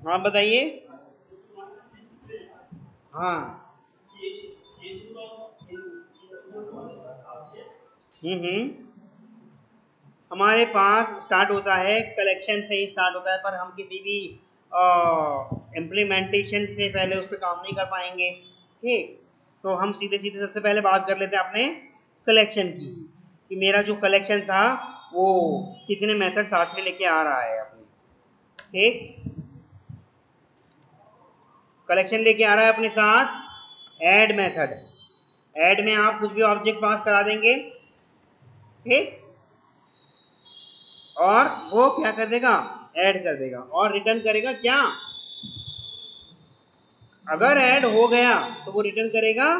हाँ बताइए। हाँ। हम्म। हमारे पास स्टार्ट होता है कलेक्शन से ही स्टार्ट होता है, पर हम किसी भी इम्प्लीमेंटेशन से पहले उस पर काम नहीं कर पाएंगे। ठीक, तो हम सीधे सीधे सबसे पहले बात कर लेते हैं अपने कलेक्शन की, कि मेरा जो कलेक्शन था वो कितने मेथड साथ में लेके आ रहा है अपने। ठीक, कलेक्शन लेके आ रहा है अपने साथ ऐड मेथड। ऐड में आप कुछ भी ऑब्जेक्ट पास करा देंगे। ठीक, और वो क्या कर देगा, ऐड कर देगा और रिटर्न करेगा क्या, अगर ऐड हो गया तो वो रिटर्न करेगा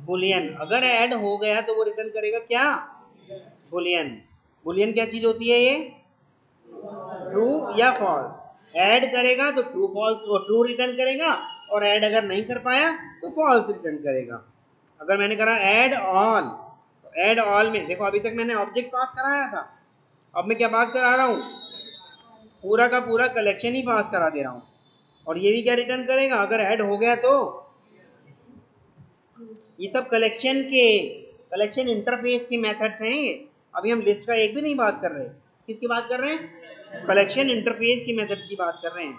बुलियन। अगर ऐड हो गया तो वो रिटर्न करेगा क्या, बुलियन। बुलियन क्या चीज होती है ये, ट्रू या फॉल्स। ऐड करेगा तो ट्रू फॉल्स, वो ट्रू रिटर्न करेगा, और ऐड अगर नहीं कर पाया तो फॉल्स रिटर्न करेगा। अगर मैंने करा ऐड ऑल, तो ऐड ऑल में देखो अभी तक मैंने ऑब्जेक्ट पास कराया था, अब मैं क्या पास करा रहा हूं, पूरा का पूरा कलेक्शन ही पास करा दे रहा हूं। और ये भी क्या रिटर्न करेगा, अगर ऐड हो गया तो। ये सब कलेक्शन के, कलेक्शन इंटरफेस के मेथड्स हैं ये। अभी हम लिस्ट का एक भी नहीं बात कर रहे। किसकी बात कर रहे हैं, कलेक्शन इंटरफेस की मेथड्स की बात कर रहे हैं।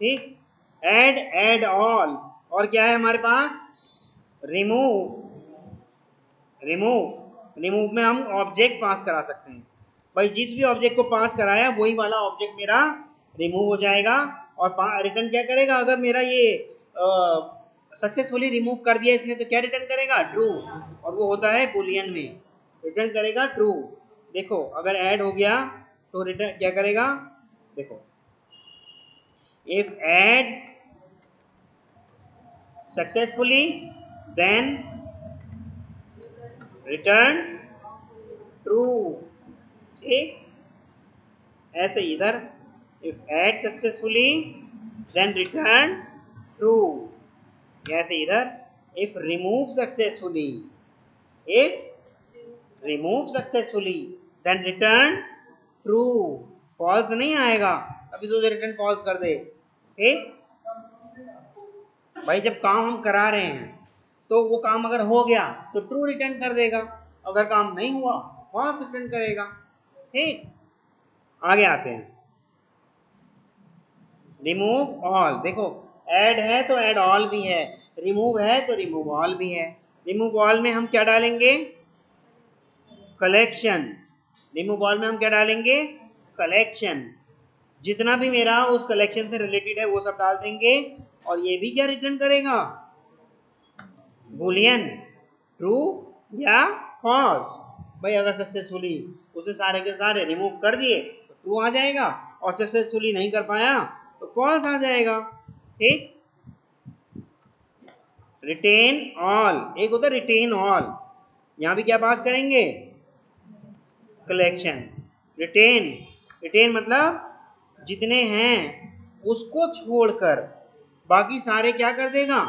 ठीक, ऐड, ऐड ऑल, और क्या है हमारे पास, रिमूव। रिमूव, रिमूव में हम ऑब्जेक्ट पास करा सकते हैं। भाई जिस भी ऑब्जेक्ट को पास कराया वही वाला ऑब्जेक्ट मेरा रिमूव हो जाएगा, और रिटर्न क्या करेगा, अगर मेरा ये सक्सेसफुली रिमूव कर दिया इसने तो क्या रिटर्न करेगा, ट्रू। और वो होता है बुलियन में, रिटर्न करेगा ट्रू। देखो अगर ऐड हो गया तो रिटर्न क्या करेगा, देखो if add successfully then return true. ठीक, ऐसे इधर if add successfully then return true, ऐसे इधर if remove successfully, if remove successfully then return true. False नहीं आएगा, अभी तो रिटर्न फॉल्स कर दे। ठीक, भाई जब काम हम करा रहे हैं तो वो काम अगर हो गया तो ट्रू रिटर्न कर देगा, अगर काम नहीं हुआ फॉल्स रिटर्न करेगा। ठीक, आगे आते हैं, रिमूव ऑल। देखो ऐड है तो ऐड ऑल भी है, रिमूव है तो रिमूव ऑल भी है। रिमूव ऑल में हम क्या डालेंगे, कलेक्शन। रिमूव ऑल में हम क्या डालेंगे, कलेक्शन। जितना भी मेरा उस कलेक्शन से रिलेटेड है वो सब डाल देंगे, और ये भी क्या रिटर्न करेगा, बुलियन, ट्रू या फॉल्स। भाई अगर सक्सेसफुली उसने सारे के सारे रिमूव कर दिए तो ट्रू आ जाएगा, और सक्सेसफुली नहीं कर पाया तो फॉल्स आ जाएगा। ठीक, रिटेन ऑल, एक होता है रिटेन ऑल, यहां भी क्या पास करेंगे, कलेक्शन। रिटेन, रिटेन मतलब जितने हैं उसको छोड़कर बाकी सारे क्या कर देगा।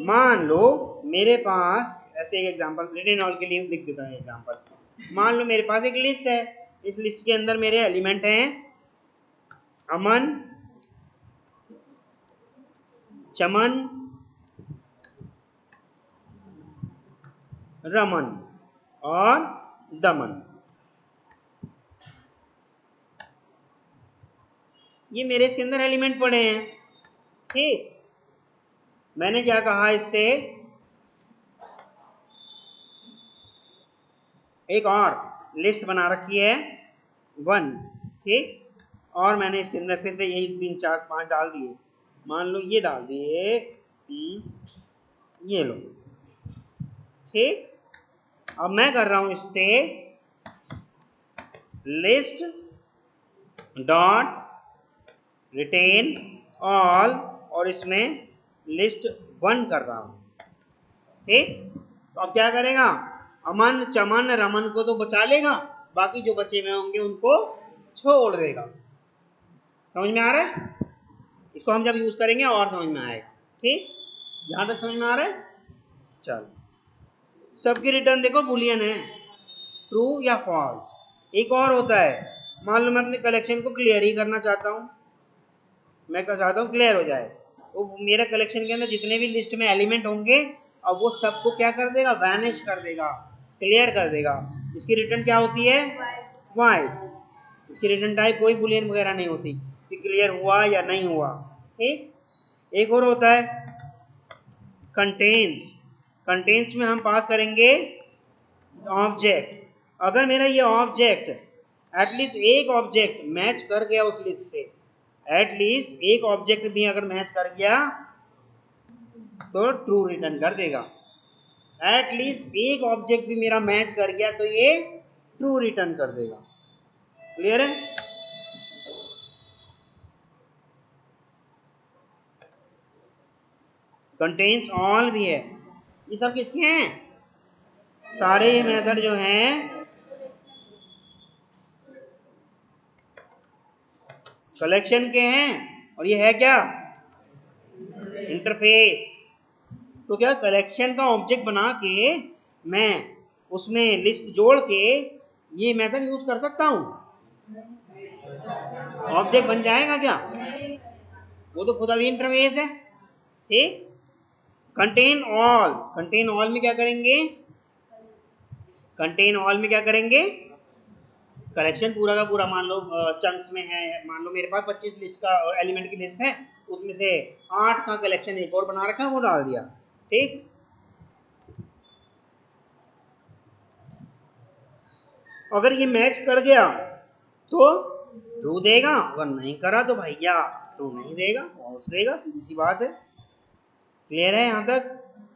मान लो मेरे पास, ऐसे एक एग्जांपल रिटेन ऑल के लिए लिख देता हूं एग्जांपल। मान लो मेरे पास एक लिस्ट है, इस लिस्ट के अंदर मेरे एलिमेंट हैं अमन, चमन, रमन और दमन। ये मेरे इसके अंदर एलिमेंट पड़े हैं। ठीक, मैंने क्या कहा इससे, एक और लिस्ट बना रखी है 1। ठीक, और मैंने इसके अंदर फिर से यही 3 4 5 डाल दिए। मान लो ये डाल दिए, ये लो। ठीक, अब मैं कर रहा हूं इससे लिस्ट डॉट रिटेन ऑल, और इसमें लिस्ट 1 कर रहा हूं। ठीक, तो अब क्या करेगा, अमन चमन रमन को तो बचा लेगा, बाकी जो बचे हुए होंगे उनको छोड़ देगा। समझ में आ रहा है, इसको हम जब यूज करेंगे और समझ में आएगा। ठीक, यहां तक समझ में आ रहा है। चलो, सबकी रिटर्न देखो बुलियन है, ट्रू या फॉल्स। एक और होता है, मान लो मैं अपने कलेक्शन को क्लियर ही करना चाहता हूं, मैं चाहता हूँ क्लियर हो जाए। वो मेरा कलेक्शन के अंदर जितने भी लिस्ट में एलिमेंट होंगे अब वो सबको क्या कर देगा, वैनिश कर देगा, क्लियर कर देगा। इसकी रिटर्न क्या होती है, वाइड। इसकी रिटर्न टाइप कोई बुलियन वगैरह नहीं होती कि क्लियर हुआ या नहीं हुआ। ठीक, एक और होता है कंटेन्स। कंटेन्स में हम पास करेंगे ऑब्जेक्ट। अगर मेरा ये ऑब्जेक्ट एटलीस्ट एक ऑब्जेक्ट मैच कर गया उस लिस्ट से, एटलीस्ट एक ऑब्जेक्ट भी अगर मैच कर गया तो ट्रू रिटर्न कर देगा। एटलीस्ट एक ऑब्जेक्ट भी मेरा मैच कर गया तो ये ट्रू रिटर्न कर देगा। क्लियर है? कंटेन्स ऑल भी है। ये सब किसके हैं, सारे ये मेथड जो हैं कलेक्शन के हैं। और ये है क्या, इंटरफेस। तो क्या कलेक्शन का ऑब्जेक्ट बना के मैं उसमें लिस्ट जोड़ के ये मेथड यूज कर सकता हूं, ऑब्जेक्ट बन जाएगा क्या, वो तो खुद अभी इंटरफेस है। ठीक, कंटेन ऑल। कंटेन ऑल में क्या करेंगे, कंटेन ऑल में क्या करेंगे, कलेक्शन पूरा का पूरा मान लो चंक्स में है, मान लो मेरे पास 25 लिस्ट का एलिमेंट की लिस्ट है, उसमें से 8 का कलेक्शन एक और बना रखा है, वो डाल दिया। ठीक, अगर ये मैच कर गया तो ट्रू देगा, अगर नहीं करा तो भैया ट्रू नहीं देगा, फॉल्स देगा, सीधी सी बात है। क्लियर है यहां तक?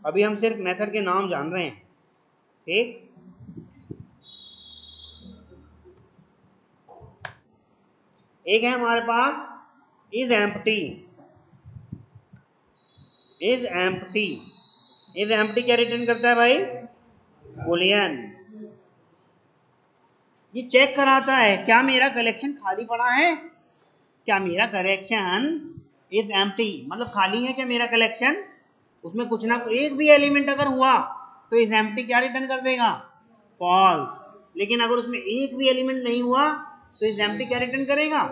अभी हम सिर्फ मेथड के नाम जान रहे हैं। ठीक, एक है हमारे पास is empty. Is empty, is empty क्या रिटर्न करता है भाई, बुलियन। ये चेक कराता है क्या मेरा कलेक्शन खाली पड़ा है, क्या मेरा कलेक्शन इज एम्प्टी मतलब खाली है क्या मेरा कलेक्शन, उसमें कुछ ना एक भी एलिमेंट अगर हुआ तो इज एम्प्टी क्या रिटर्न कर देगा, फॉल्स। लेकिन अगर उसमें एक भी एलिमेंट नहीं हुआ तो इज एम्प्टी क्या रिटर्न करेगा,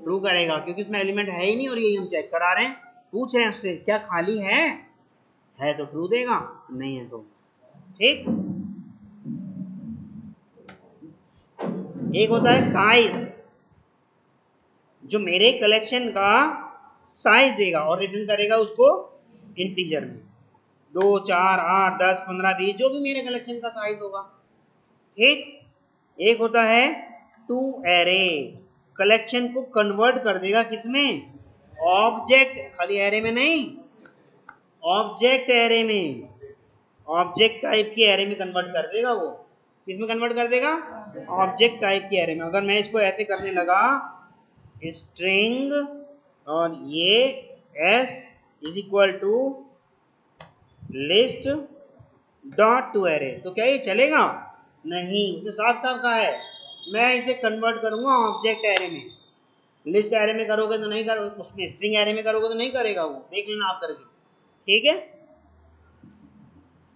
ट्रू करेगा, क्योंकि उसमें एलिमेंट है ही नहीं और यही हम चेक करा रहे हैं। पूछ रहे हैं उससे क्या खाली है तो ट्रू देगा, नहीं है तो। ठीक, एक होता है साइज, जो मेरे कलेक्शन का साइज देगा और रिटर्न करेगा उसको इंटीजर में, 2 4 8 10 15 20 जो भी मेरे कलेक्शन का साइज होगा। ठीक, एक होता है टू एरे, कलेक्शन को कन्वर्ट कर देगा किसमें, ऑब्जेक्ट, खाली एरे में नहीं, ऑब्जेक्ट एरे में, ऑब्जेक्ट टाइप की एरे में कन्वर्ट कर देगा। वो किसमें कन्वर्ट कर देगा, ऑब्जेक्ट टाइप की एरे में। अगर मैं इसको ऐसे करने लगा स्ट्रिंग और ये s is equal to list dot to array, तो क्या ये चलेगा, नहीं, तो साफ साफ कहा है मैं इसे कन्वर्ट करूंगा ऑब्जेक्ट एरे में। लिस्ट एरे में करोगे तो नहीं कर, उसमें स्ट्रिंग एरे में करोगे तो नहीं करेगा, वो देख लेना आप करके। ठीक है,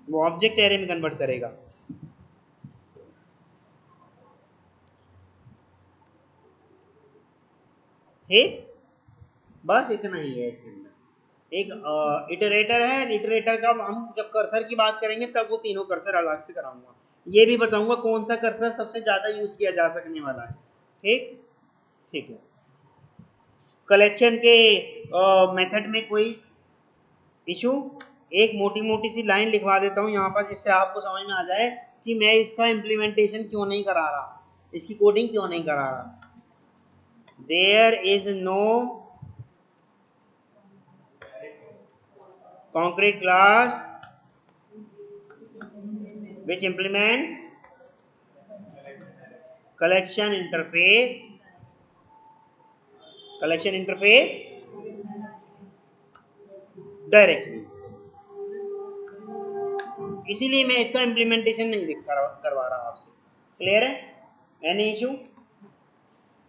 वो ऑब्जेक्ट एरे में कन्वर्ट करेगा। ठीक, बस इतना ही है इसके अंदर। एक इटरेटर है, इटरेटर का हम जब कर्सर की बात करेंगे तब वो तीनों कर्सर अलग से कराऊंगा, ये भी बताऊंगा कौन सा कर्सर सबसे ज्यादा यूज किया जा सकने वाला है। ठीक, ठीक है। कलेक्शन के मेथड में कोई इशू, एक मोटी मोटी सी लाइन लिखवा देता हूँ यहाँ पर जिससे आपको समझ में आ जाए कि मैं इसका इम्प्लीमेंटेशन क्यों नहीं करा रहा, इसकी कोडिंग क्यों नहीं करा रहा। There is no concrete class which implements collection interface directly, इसीलिए मैं इसका इम्प्लीमेंटेशन नहीं करवा रहा आपसे। क्लियर है, एनी इशू,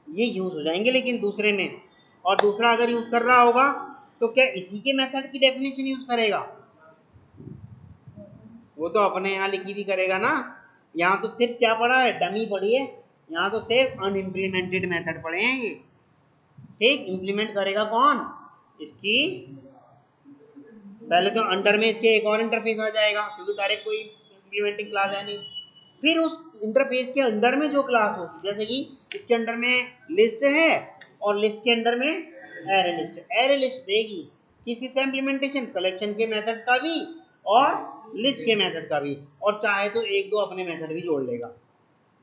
ये यूज हो जाएंगे लेकिन दूसरे में, और दूसरा अगर यूज कर रहा होगा तो क्या इसी के मेथड की डेफिनेशन यूज करेगा, वो तो अपने यहाँ लिखी भी करेगा ना। यहाँ तो सिर्फ क्या पढ़ा है, डमी पढ़ी है, यहाँ तो सिर्फ अनइम्प्लीमेंटेड मेथड पढ़े हैं ये। ठीक, इंप्लीमेंट करेगा कौन, इसकी पहले तो अंडर में इसके एक और इंटरफेस आ जाएगा क्योंकि डायरेक्ट कोई इंप्लीमेंटिंग क्लास है नहीं। फिर उस इंटरफेस के अंदर में जो क्लास होगी, जैसे कि इसके अंदर में लिस्ट है और लिस्ट के अंदर में एरे लिस्ट, एरे लिस्ट देगी किस चीज का इंप्लीमेंटेशन, कलेक्शन के मेथड्स का भी और लिस्ट के मेथड का भी, और चाहे तो एक दो अपने मेथड भी जोड़ लेगा।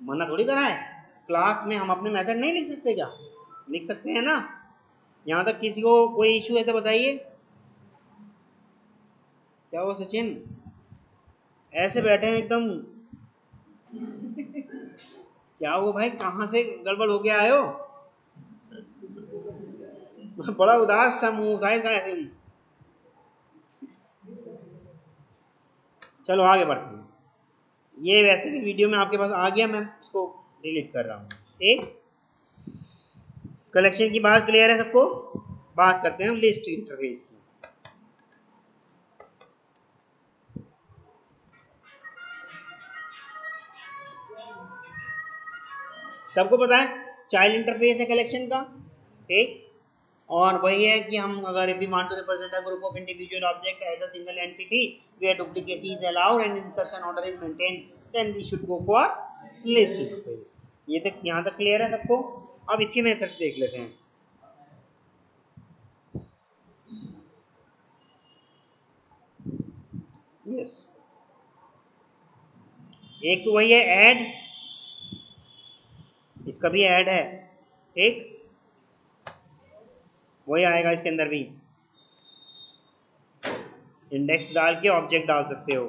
मना थोड़ी करा है, क्लास में हम अपने मेथड नहीं लिख सकते क्या, लिख सकते हैं ना। यहां तक किसी को कोई इश्यू है तो बताइए। क्या वो सचिन ऐसे बैठे हैं एकदम, क्या वो भाई कहां से गड़बड़ होके आए हो, बड़ा उदास सा मुंह था इसका ऐसे। चलो आगे बढ़ते हैं। ये वैसे भी वीडियो में आपके पास आ गया, मैं इसको डिलीट कर रहा हूँ। एक कलेक्शन की बात क्लियर है सबको, बात करते हैं लिस्ट इंटरफेस की। सबको पता है चाइल्ड इंटरफेस है कलेक्शन का, ठीक, और वही है कि हम अगर we want to represent a group of individual object as a single entity where duplicacy is allowed and insertion order is maintained, then we should go for list interface. ये तक यहां तक क्लियर है सबको। अब इसके मेथड्स देख लेते हैं। यस, एक तो वही है ऐड, इसका भी ऐड है, ठीक, वही आएगा इसके अंदर भी, इंडेक्स डाल के ऑब्जेक्ट डाल सकते हो,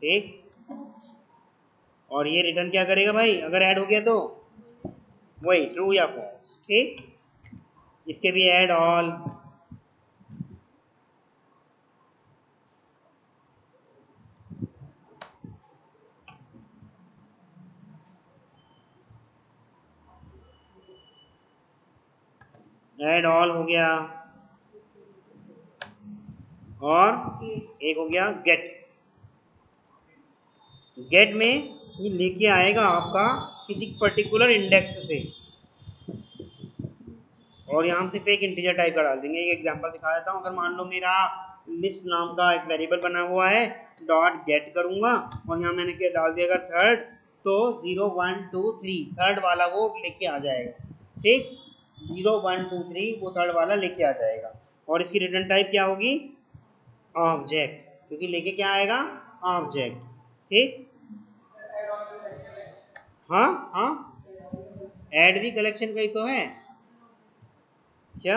ठीक, और ये रिटर्न क्या करेगा भाई अगर ऐड हो गया तो, वही ट्रू या फॉल्स, ठीक। इसके भी ऐड ऑल, ऐड ऑल हो गया, और एक हो गया गेट। गेट में ये लेके आएगा आपका किसी पर्टिकुलर इंडेक्स से, और यहाँ सिर्फ एक इंटीजर टाइप का डाल देंगे। एक एग्जांपल दिखा देता हूँ। अगर मान लो मेरा लिस्ट नाम का एक वेरिएबल बना हुआ है, डॉट गेट करूंगा और यहाँ मैंने क्या डाल दिया अगर थर्ड, तो 0 1 2 3 थर्ड वाला वो लेके आ जाएगा, ठीक, 0 1 2 3 वो थर्ड वाला लेके आ जाएगा। और इसकी रिटर्न टाइप क्या होगी, ऑब्जेक्ट, क्योंकि लेके क्या आएगा, ऑब्जेक्ट, ठीक। हाँ हाँ, ऐड भी कलेक्शन का ही तो है क्या,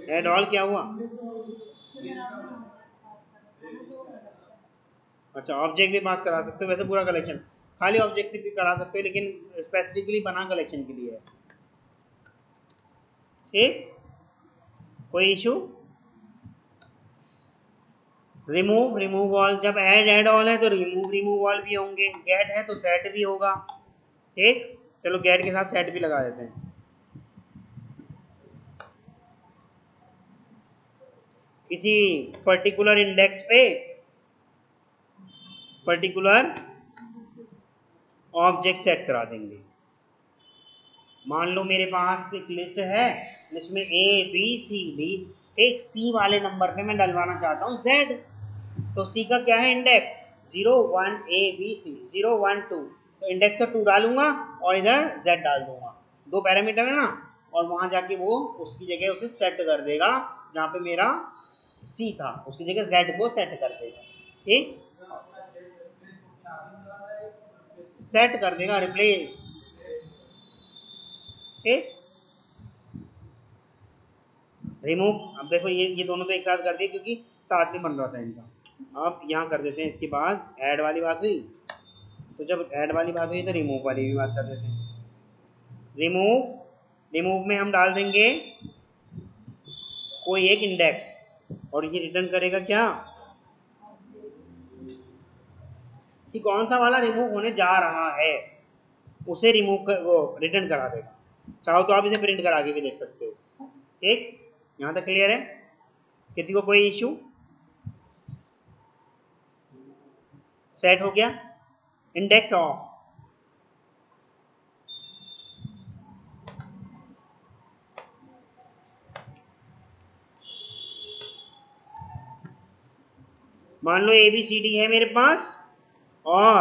ऐड ऑल क्या हुआ, अच्छा ऑब्जेक्ट भी पास करा सकते हो, वैसे पूरा कलेक्शन खाली ऑब्जेक्ट से भी करा सकते हो, लेकिन स्पेसिफिकली बना कलेक्शन के लिए है, ठीक, कोई इशू। रिमूव, रिमूव ऑल, जब ऐड ऑल है तो रिमूव ऑल भी होंगे, गेट है तो सेट भी होगा, ठीक। चलो गेट के साथ सेट भी लगा देते हैं। किसी पर्टिकुलर इंडेक्स पे पर्टिकुलर ऑब्जेक्ट सेट करा देंगे। मान लो मेरे पास एक लिस्ट है, लिस्ट में ए बी सी डी, एक सी वाले नंबर पे मैं डलवाना चाहता हूँ जेड, तो सी का क्या है इंडेक्स, 0 1 ए बी सी, 0 1 2, तो इंडेक्स का 2 डालूंगा और इधर जेड डाल दूंगा, दो पैरामीटर है ना, और वहां जाके वो उसकी जगह उसे सेट कर देगा, जहां पे मेरा सी था उसकी जगह जेड को सेट कर देगा, ठीक, सेट कर देगा, रिप्लेस, ठीक। रिमूव, अब देखो ये दोनों तो एक साथ कर दिए क्योंकि साथ में बन रहा था इनका। अब यहाँ कर देते हैं, इसके बाद ऐड वाली बात हुई, तो जब ऐड वाली बात हुई तो रिमूव वाली भी बात कर देते हैं। रिमूव, रिमूव में हम डाल देंगे कोई एक इंडेक्स, और ये रिटर्न करेगा क्या, कि कौन सा वाला रिमूव होने जा रहा है, उसे रिमूव कर वो रिटर्न करा देगा। चाहो तो आप इसे प्रिंट करा के भी देख सकते हो, ठीक। यहाँ तक क्लियर है, किसी को कोई इश्यू, सेट हो गया, इंडेक्स ऑफ, मान लो ABCD है मेरे पास और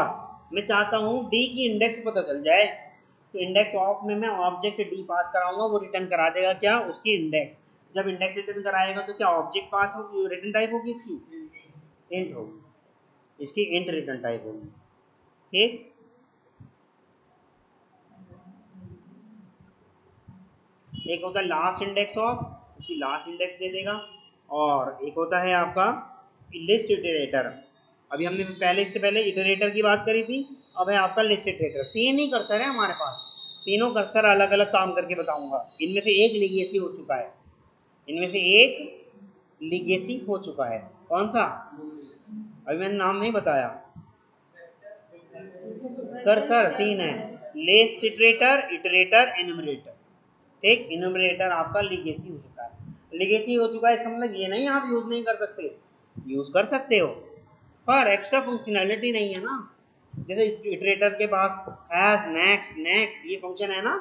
मैं चाहता हूँ D की इंडेक्स पता चल जाए, तो इंडेक्स ऑफ में मैं ऑब्जेक्ट D पास कराऊंगा, वो रिटर्न करा देगा क्या, उसकी इंडेक्स। जब इंडेक्स रिटर्न कराएगा तो क्या ऑब्जेक्ट पास होगी, रिटर्न टाइप होगी इसकी इंट होगी, इसकी इंट रिटर्न टाइप होगी। ठीक, एक होता है लास्ट इंडेक्स ऑफ, उसकी लास्ट इंडेक्स दे देगा, और एक होता है आपका लिस्ट इटरेटर। अभी हमने पहले इटरेटर की बात करी थी, अब है आपका लिस्ट इटरेटर। तीन ही कर्सर है हमारे पास, तीनों कर्सर अलग अलग काम करके बताऊंगा। इनमें से एक लीगेसी हो चुका है, इनमें से एक लीगेसी हो चुका है। कौन सा, अभी मैंने नाम नहीं बताया। कर्सर तीन है, लिस्ट इटरेटर, इटरेटर, एनुमरेटर। ठीक, इनुमरेटर आपका लीगेसी हो चुका है। लीगेसी हो चुका है इसका मतलब ये नहीं आप यूज नहीं कर सकते, यूज कर सकते हो, पर एक्स्ट्रा फंक्शनैलिटी नहीं है ना। जैसे इटरेटर के पास हैज, नेक्स्ट, नेक्स्ट ये फंक्शन है ना,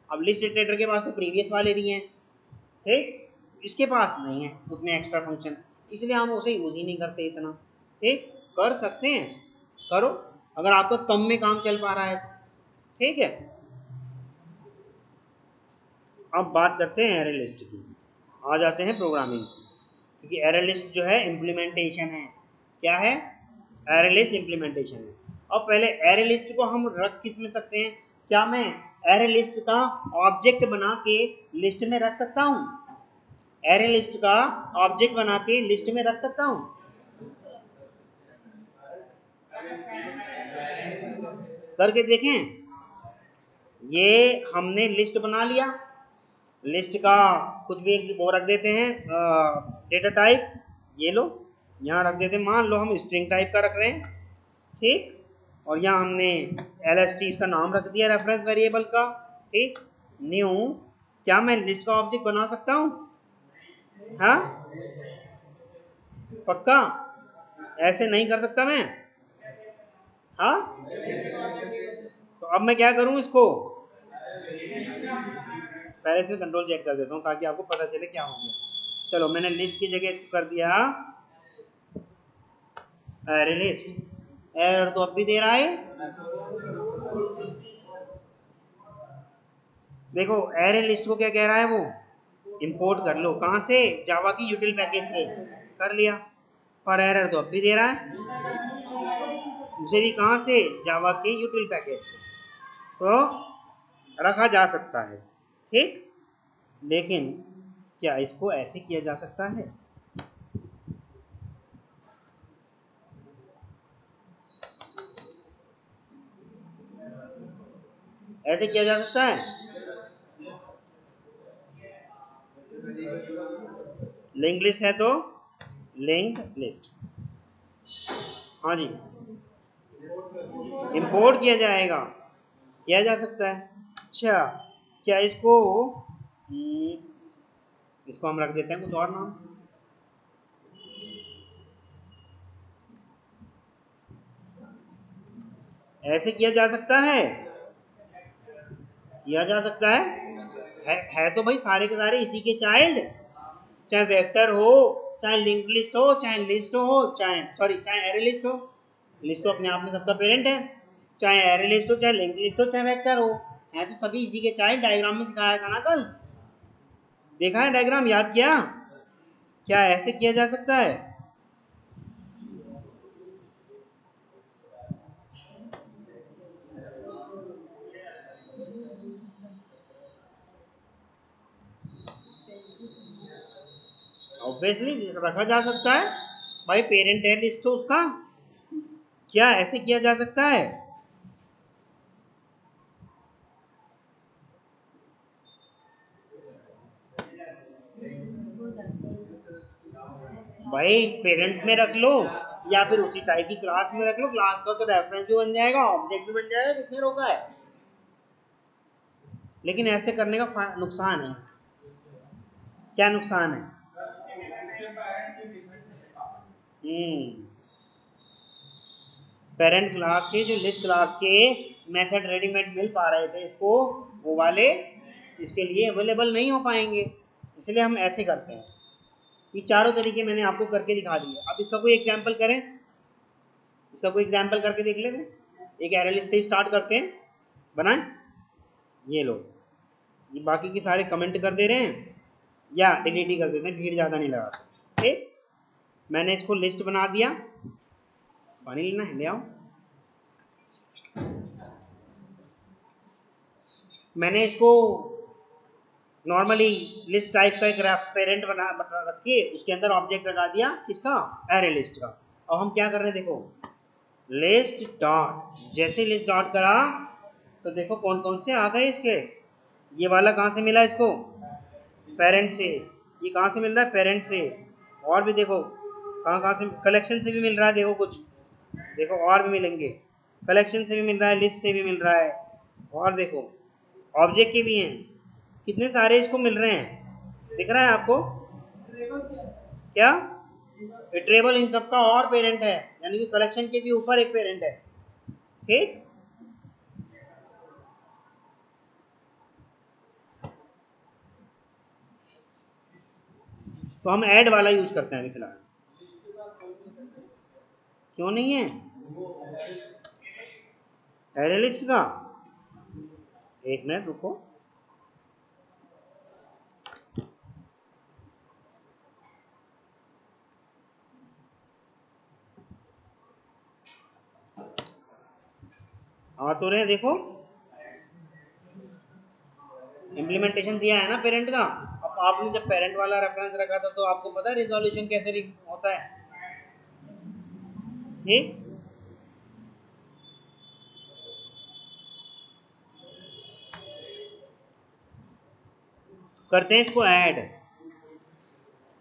अब लिस्ट इटरेटर के पास तो प्रीवियस वाले भी हैं। ठीक, इसके पास नहीं है उतने एक्स्ट्रा फंक्शन, इसलिए हम उसे यूज ही नहीं करते इतना। ठीक, कर सकते हैं, करो अगर आपका कम में काम चल पा रहा है तो। ठीक है, अब बात करते हैं एरे लिस्ट की, आ जाते हैं प्रोग्रामिंग की, क्योंकि एरे लिस्ट जो है इम्प्लीमेंटेशन है। क्या है, एरे लिस्ट इम्प्लीमेंटेशन है। अब पहले एरे लिस्ट को हम रख किस में सकते हैं, क्या मैं एरे लिस्ट का ऑब्जेक्ट बना के लिस्ट में रख सकता हूँ, एरे लिस्ट का ऑब्जेक्ट बना के लिस्ट में रख सकता हूँ। करके देखें, ये हमने लिस्ट बना लिया, लिस्ट का कुछ भी एक वो रख देते हैं डेटा टाइप, ये लो यहाँ रख देते हैं, मान लो हम स्ट्रिंग टाइप का रख रहे हैं। ठीक, और यहाँ हमने LST इसका नाम रख दिया रेफरेंस वेरिएबल का। ठीक, न्यू, क्या मैं लिस्ट का ऑब्जेक्ट बना सकता हूँ, हाँ पक्का, ऐसे नहीं कर सकता मैं, हाँ। तो अब मैं क्या करूँ इसको, पहले इसमें कंट्रोल Z कर देता हूँ ताकि आपको पता चले क्या हो गया। चलो मैंने लिस्ट की जगह इसको कर दिया एरे लिस्ट। एरर तो अब भी दे रहा है, देखो एरे लिस्ट को क्या कह रहा है वो, इंपोर्ट कर लो, कहाँ से, जावा की यूटिल पैकेज से, कर लिया, पर एरर तो अब भी दे रहा है, उसे भी कहाँ से, जावा के यूटिल पैकेज से। तो रखा जा सकता है। ठीक, लेकिन क्या इसको ऐसे किया जा सकता है, ऐसे किया जा सकता है, लिंक लिस्ट है तो लिंक लिस्ट, हाँ जी इंपोर्ट किया जाएगा, किया जा सकता है। अच्छा, क्या इसको इसको हम रख देते हैं कुछ और नाम, ऐसे किया जा सकता है, किया जा सकता है तो भाई सारे के सारे इसी के चाइल्ड, चाहे वेक्टर हो, चाहे लिंक लिस्ट हो, चाहे लिस्ट हो, चाहे एरे लिस्ट हो, लिस्ट तो अपने आप में सबका पेरेंट है, चाहे एरे लिस्ट हो, चाहे लिंक लिस्ट हो, चाहे वेक्टर हो, है तो सभी इसी के चाइल्ड। डायग्राम में सिखाया था ना कल, देखा है डायग्राम, याद किया, क्या ऐसे किया जा सकता है, ऑब्वियसली रखा जा सकता है भाई, पेरेंट है लिस्ट तो उसका, क्या ऐसे किया जा सकता है, भाई पेरेंट में रख लो या फिर उसी टाइप की क्लास में रख लो, क्लास का तो रेफरेंस भी बन जाएगा, ऑब्जेक्ट भी बन जाएगा, किसने रोका है। लेकिन ऐसे करने का नुकसान है, क्या नुकसान है, पेरेंट क्लास के जो लिस्ट क्लास के मेथड रेडीमेड मिल पा रहे थे इसको, वो वाले इसके लिए अवेलेबल नहीं हो पाएंगे, इसलिए हम ऐसे करते हैं। ये चारों तरीके मैंने आपको करके दिखा दिए। अब इसका कोई एग्जाम्पल करें, इसका कोई एग्जाम्पल करके देख लेते हैं। एक एरे लिस्ट से स्टार्ट करते हैं, बनाएं। ये लो, ये बाकी के सारे कमेंट कर दे रहे हैं या डिलीट ही कर देते हैं, भीड़ ज़्यादा नहीं लगाते। ठीक, मैंने इसको लिस्ट बना दिया। पानी लेना है, ले आओ। मैंने इसको नॉर्मली लिस्ट टाइप का एक पेरेंट बना रख के उसके अंदर ऑब्जेक्ट लगा दिया, किसका, एरे लिस्ट का। अब हम क्या कर रहे हैं, देखो लिस्ट डॉट, जैसे लिस्ट डॉट करा तो देखो कौन कौन से आ गए इसके। ये वाला कहाँ से मिला इसको, पेरेंट से। ये कहाँ से मिल रहा है, पेरेंट से। और भी देखो कहाँ कहाँ से, कलेक्शन से भी मिल रहा है, देखो कुछ, देखो और भी मिलेंगे, कलेक्शन से भी मिल रहा है, लिस्ट से भी मिल रहा है, और देखो ऑब्जेक्ट के भी हैं, कितने सारे इसको मिल रहे हैं, दिख रहा है आपको क्या, इटरेबल इन सबका और पेरेंट है, यानी कि कलेक्शन के भी ऊपर एक पेरेंट है। ठीक, तो हम ऐड वाला यूज करते हैं अभी फिलहाल। क्यों नहीं है एरे लिस्ट का, एक मिनट रुको। आ तो रहे, देखो इम्प्लीमेंटेशन दिया है ना पेरेंट का। अब आपने जब पेरेंट वाला रेफरेंस रखा था तो आपको पता है रिजोल्यूशन कैसे होता है। ठीक, करते हैं इसको ऐड,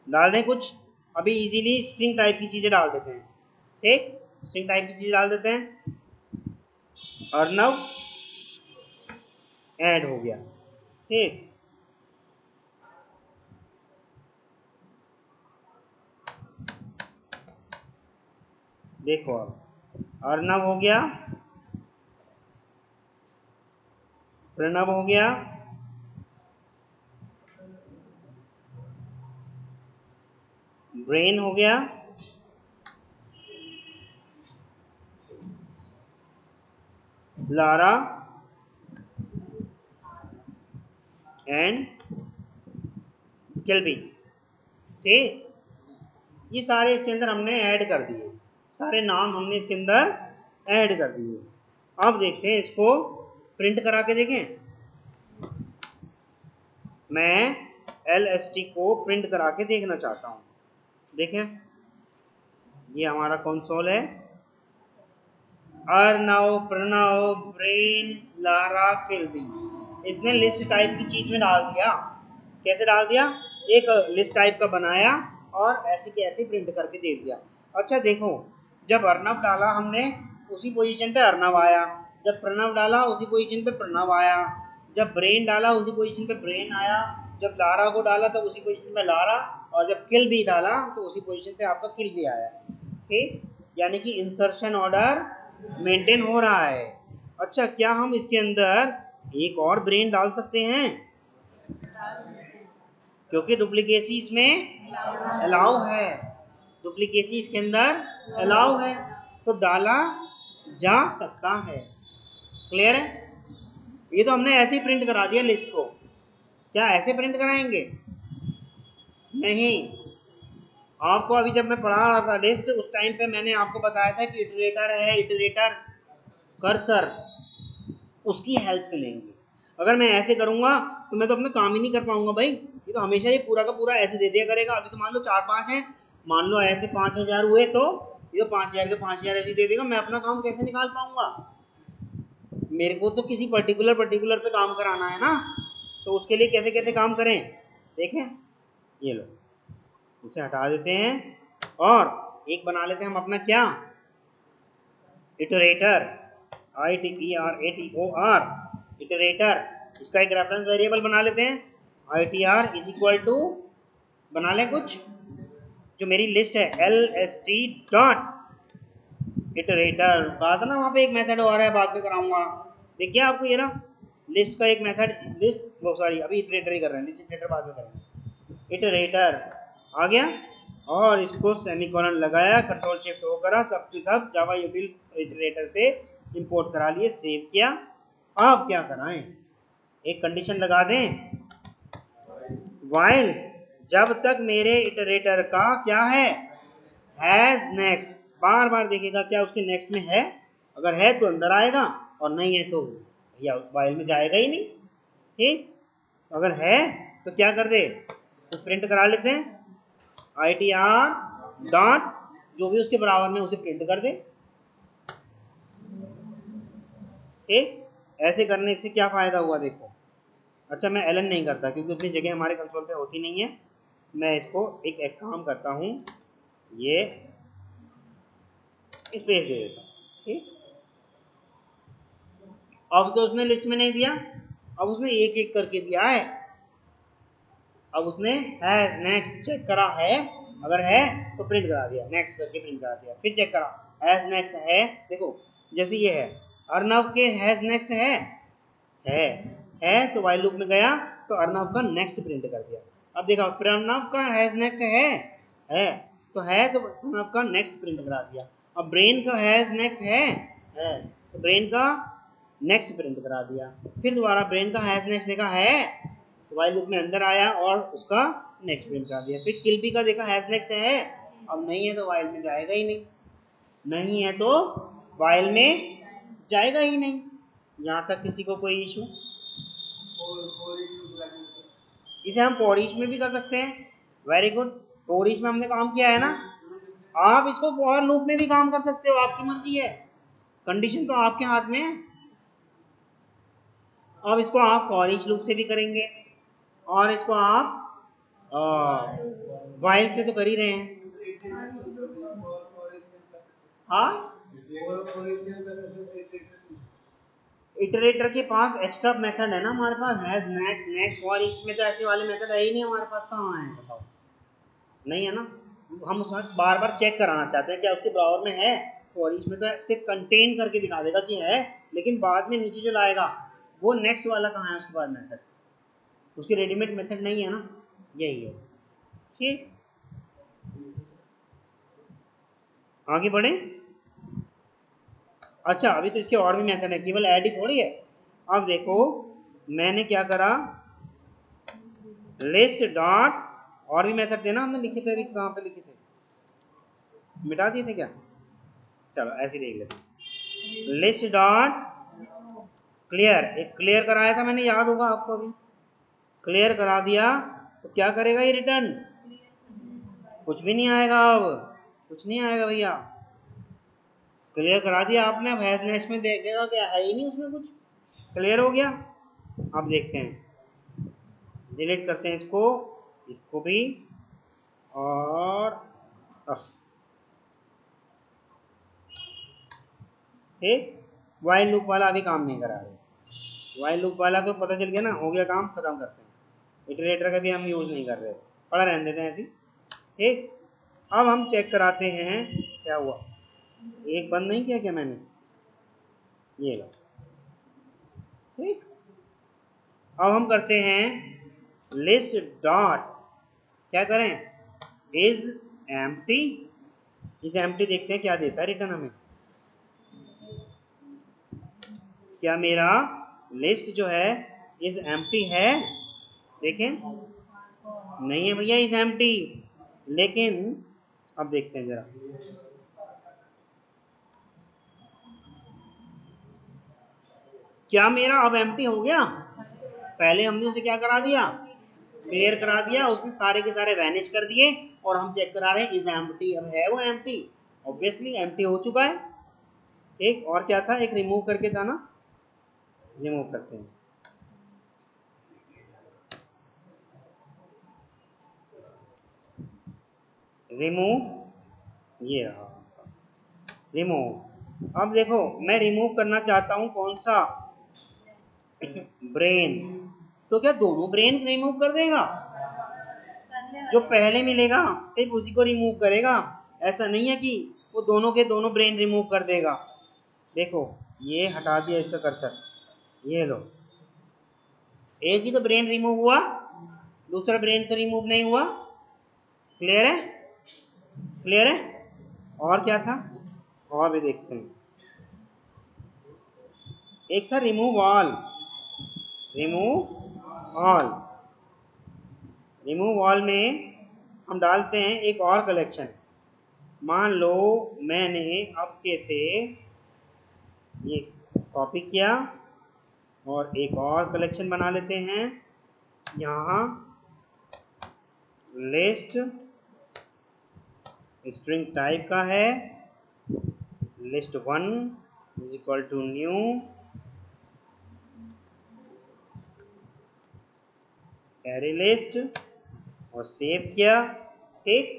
डाल दें कुछ, अभी इजीली स्ट्रिंग टाइप की चीजें डाल देते हैं। ठीक, स्ट्रिंग टाइप की चीजें डाल देते हैं। अर्नव ऐड हो गया। ठीक, देखो अब अर्नव हो गया, प्रणव हो गया, ब्रेन हो गया, लारा एंड किल्बी। ठीक, ये सारे इसके अंदर हमने ऐड कर दिए, सारे नाम हमने इसके अंदर ऐड कर दिए। अब देखते हैं इसको प्रिंट करा के देखें। मैं LST को प्रिंट करा के देखना चाहता हूं। देखें, ये हमारा कंसोल है। Arnav, Pranav, Brian, Lara, Kilby, इसने लिस्ट टाइप की चीज में डाल दिया। कैसे डाल दिया, एक लिस्ट टाइप का बनाया और ऐसे के ऐसे प्रिंट करके दे दिया। अच्छा देखो, जब अर्नव डाला हमने उसी पोजीशन पे अर्नव आया, जब प्रणव डाला उसी पोजीशन पे प्रणव आया, जब ब्रेन डाला उसी पोजीशन पे ब्रेन आया, जब लारा को डाला तो उसी पोजीशन पे लारा, और जब किल भी डाला तो उसी पोजीशन पे आपका किल भी आया। ठीक, यानी कि इंसर्शन ऑर्डर मेंटेन हो रहा है। अच्छा, क्या हम इसके अंदर एक और ब्रेन डाल सकते हैं, क्योंकि डुप्लीकेसी इसमें अलाउ है, डुप्लीकेसी इसके अंदर अलाउ है, तो डाला जा सकता है। क्लियर है, ये तो हमने ऐसे ही प्रिंट करा दिया लिस्ट को। क्या ऐसे प्रिंट कराएंगे, नहीं। आपको अभी जब मैं पढ़ा रहा था लिस्ट, उस टाइम पे मैंने आपको बताया था कि इटरेटर है, इटरेटर कर्सर, उसकी हेल्प से लेंगे। अगर मैं ऐसे करूंगा तो मैं तो अपना काम ही नहीं कर पाऊंगा भाई, ये तो हमेशा ये पूरा का पूरा ऐसे दे दिया करेगा। अभी तो मान लो 4-5 है, मान लो ऐसे 5000 हुए तो ये तो 5000 के 5000 ऐसे दे देगा, मैं अपना काम कैसे निकाल पाऊंगा। मेरे को तो किसी पर्टिकुलर पे काम कराना है ना, तो उसके लिए कैसे कैसे काम करें देखें। ये लो, उसे हटा देते हैं और एक बना लेते हैं हम अपना, क्या, इटरेटर, ITERATOR, इटरेटर। इसका एक रेफरेंस वेरिएबल बना लेते हैं, ITR इज इक्वल टू, बना लें कुछ जो मेरी लिस्ट है, LST डॉट इटरेटर। कहा था ना वहां पे एक मेथड और है, बाद में कराऊंगा, देख गया आपको ये ना, लिस्ट का एक मेथड, लिस्ट, वो सॉरी अभी इटरेटर ही कर रहे हैं, लिस्ट इटरेटर बाद में करेंगे। इटरेटर आ गया, और इसको सेमीकोलन लगाया, कंट्रोल शिफ्ट हो करा, सब के सब जावा यूटिल इटरेटर से इंपोर्ट करा लिए, सेव किया। अब क्या कराएं, एक कंडीशन लगा दें, व्हाइल जब तक मेरे इटरेटर का क्या है, हैज नेक्स्ट, बार बार देखेगा क्या उसके नेक्स्ट में है, अगर है तो अंदर आएगा और नहीं है तो या व्हाइल में जाएगा ही नहीं। ठीक, अगर है तो क्या कर दे, तो प्रिंट करा लेते हैं, ITR डॉट जो भी उसके बराबर में उसे प्रिंट कर दे। ठीक, ऐसे करने से क्या फायदा हुआ देखो। अच्छा, मैं एलन नहीं करता क्योंकि उतनी जगह हमारे कंसोल पे होती नहीं है, मैं इसको एक काम करता हूँ, ये स्पेस दे देता हूँ। ठीक, अब तो उसने लिस्ट में नहीं दिया, अब उसने एक एक करके दिया है। अब उसने हैज नेक्स्ट चेक करा है, अगर है तो प्रिंट करा दिया, नेक्स्ट करके प्रिंट करा दिया, फिर चेक करा हैज नेक्स्ट है, देखो जैसे ये है, अर्नव के हैज नेक्स्ट है तो व्हाइल लूप में गया तो अर्नव का नेक्स्ट प्रिंट कर दिया। अब देखो अर्नव का हैज नेक्स्ट है तो अर्नव का नेक्स्ट प्रिंट करा दिया। अब ब्रेन का हैज नेक्स्ट है तो ब्रेन का नेक्स्ट प्रिंट करा दिया, फिर दोबारा ब्रेन का हैज नेक्स्ट देखा है तो व्हाइल लूप में अंदर आया और उसका नेक्स्ट प्रिंट करा दिया, फिर किल बी का देखा हैज नेक्स्ट है, अब नहीं है तो व्हाइल में जाएगा ही नहीं, नहीं है तो व्हाइल में जाएगा ही नहीं। यहाँ तक किसी को कोई इशू? इसे हम फॉर ईच में भी कर सकते हैं, वेरी गुड, फॉर ईच में हमने काम किया है ना, आप इसको फॉर लूप में भी काम कर सकते हो, आपकी मर्जी है, कंडीशन तो आपके हाथ में है। अब इसको आप फॉर ईच लूप से भी करेंगे और इसको आप व्हाइल से तो कर ही रहे हैं। हाँ, इटरेटर के पास एक्स्ट्रा मेथड है ना हमारे पास, has next next for each में तो ऐसे वाले मेथड है ही नहीं हमारे पास, कहाँ है बताओ, नहीं है ना, हम उसमें बार बार चेक कराना चाहते हैं क्या उसके बराबर में है, फॉर ईच में तो सिर्फ कंटेन करके दिखा देगा कि है, लेकिन बाद में नीचे जो लाएगा वो नेक्स्ट वाला कहाँ है उसके बाद मेथड, उसकी रेडीमेड मेथड नहीं है ना, यही है। ठीक, आगे बढ़े। अच्छा, अभी तो इसके और भी मेथड है, केवल ऐड ही थोड़ी है। अब देखो मैंने क्या करा, लिस्ट डॉट, और भी मेथड थे ना हमने लिखे थे, अभी कहाँ पे लिखे थे, मिटा दिए थे क्या, चलो ऐसे देख लेते हैं, लिस्ट डॉट क्लियर, एक क्लियर कराया था मैंने, याद होगा आपको, अभी क्लियर करा दिया तो क्या करेगा ये रिटर्न, कुछ भी नहीं आएगा, अब कुछ नहीं आएगा भैया, क्लियर करा दिया आपने, अब हैज नेक्स्ट में देखेगा क्या है ही नहीं उसमें कुछ, क्लियर हो गया। अब देखते हैं, डिलीट करते हैं इसको भी, और ठीक, व्हाइल लूप वाला अभी काम नहीं करा रहे, व्हाइल लूप वाला तो पता चल गया ना, हो गया काम, खत्म करते हैं, इटरेटर का भी हम यूज नहीं कर रहे, पड़ा रहने देते हैं ऐसी। ठीक, अब हम चेक कराते हैं क्या हुआ, एक बंद नहीं किया क्या मैंने, ये लो। ठीक, अब हम करते हैं लिस्ट डॉट, क्या करें, इज एम्प्टी, इज एम्प्टी, देखते हैं क्या देता है रिटर्न हमें, क्या मेरा लिस्ट जो है इज एम्प्टी है, देखें नहीं है भैया इज एम्प्टी, लेकिन अब देखते हैं जरा, क्या मेरा अब एम्प्टी हो गया, पहले हमने उसे क्या करा दिया, क्लियर करा दिया, उसने सारे के सारे वैनिश कर दिए, और हम चेक करा रहे हैं इज एम्प्टी, अब है वो एम्प्टी, ऑब्वियसली एम्प्टी हो चुका है। एक और क्या था, एक रिमूव करके था ना, रिमूव करते हैं, रिमूव, ये रहा रिमूव। अब देखो मैं रिमूव करना चाहता हूं कौन सा, ब्रेन, तो क्या दोनों ब्रेन रिमूव कर देगा, जो पहले मिलेगा सिर्फ उसी को रिमूव करेगा, ऐसा नहीं है कि वो दोनों के दोनों ब्रेन रिमूव कर देगा। देखो ये हटा दिया इसका कर्सर, ये लो, एक ही तो ब्रेन रिमूव हुआ, दूसरा ब्रेन तो रिमूव नहीं हुआ, क्लियर है? क्लियर है? और क्या था, और भी देखते हैं। एक था remove all. Remove all, remove all में हम डालते हैं एक और कलेक्शन। मान लो मैंने अब के से ये कॉपी किया और एक और कलेक्शन बना लेते हैं। यहाँ लिस्ट स्ट्रिंग टाइप का है, list1 is equal to new array list और सेव किया। ठीक,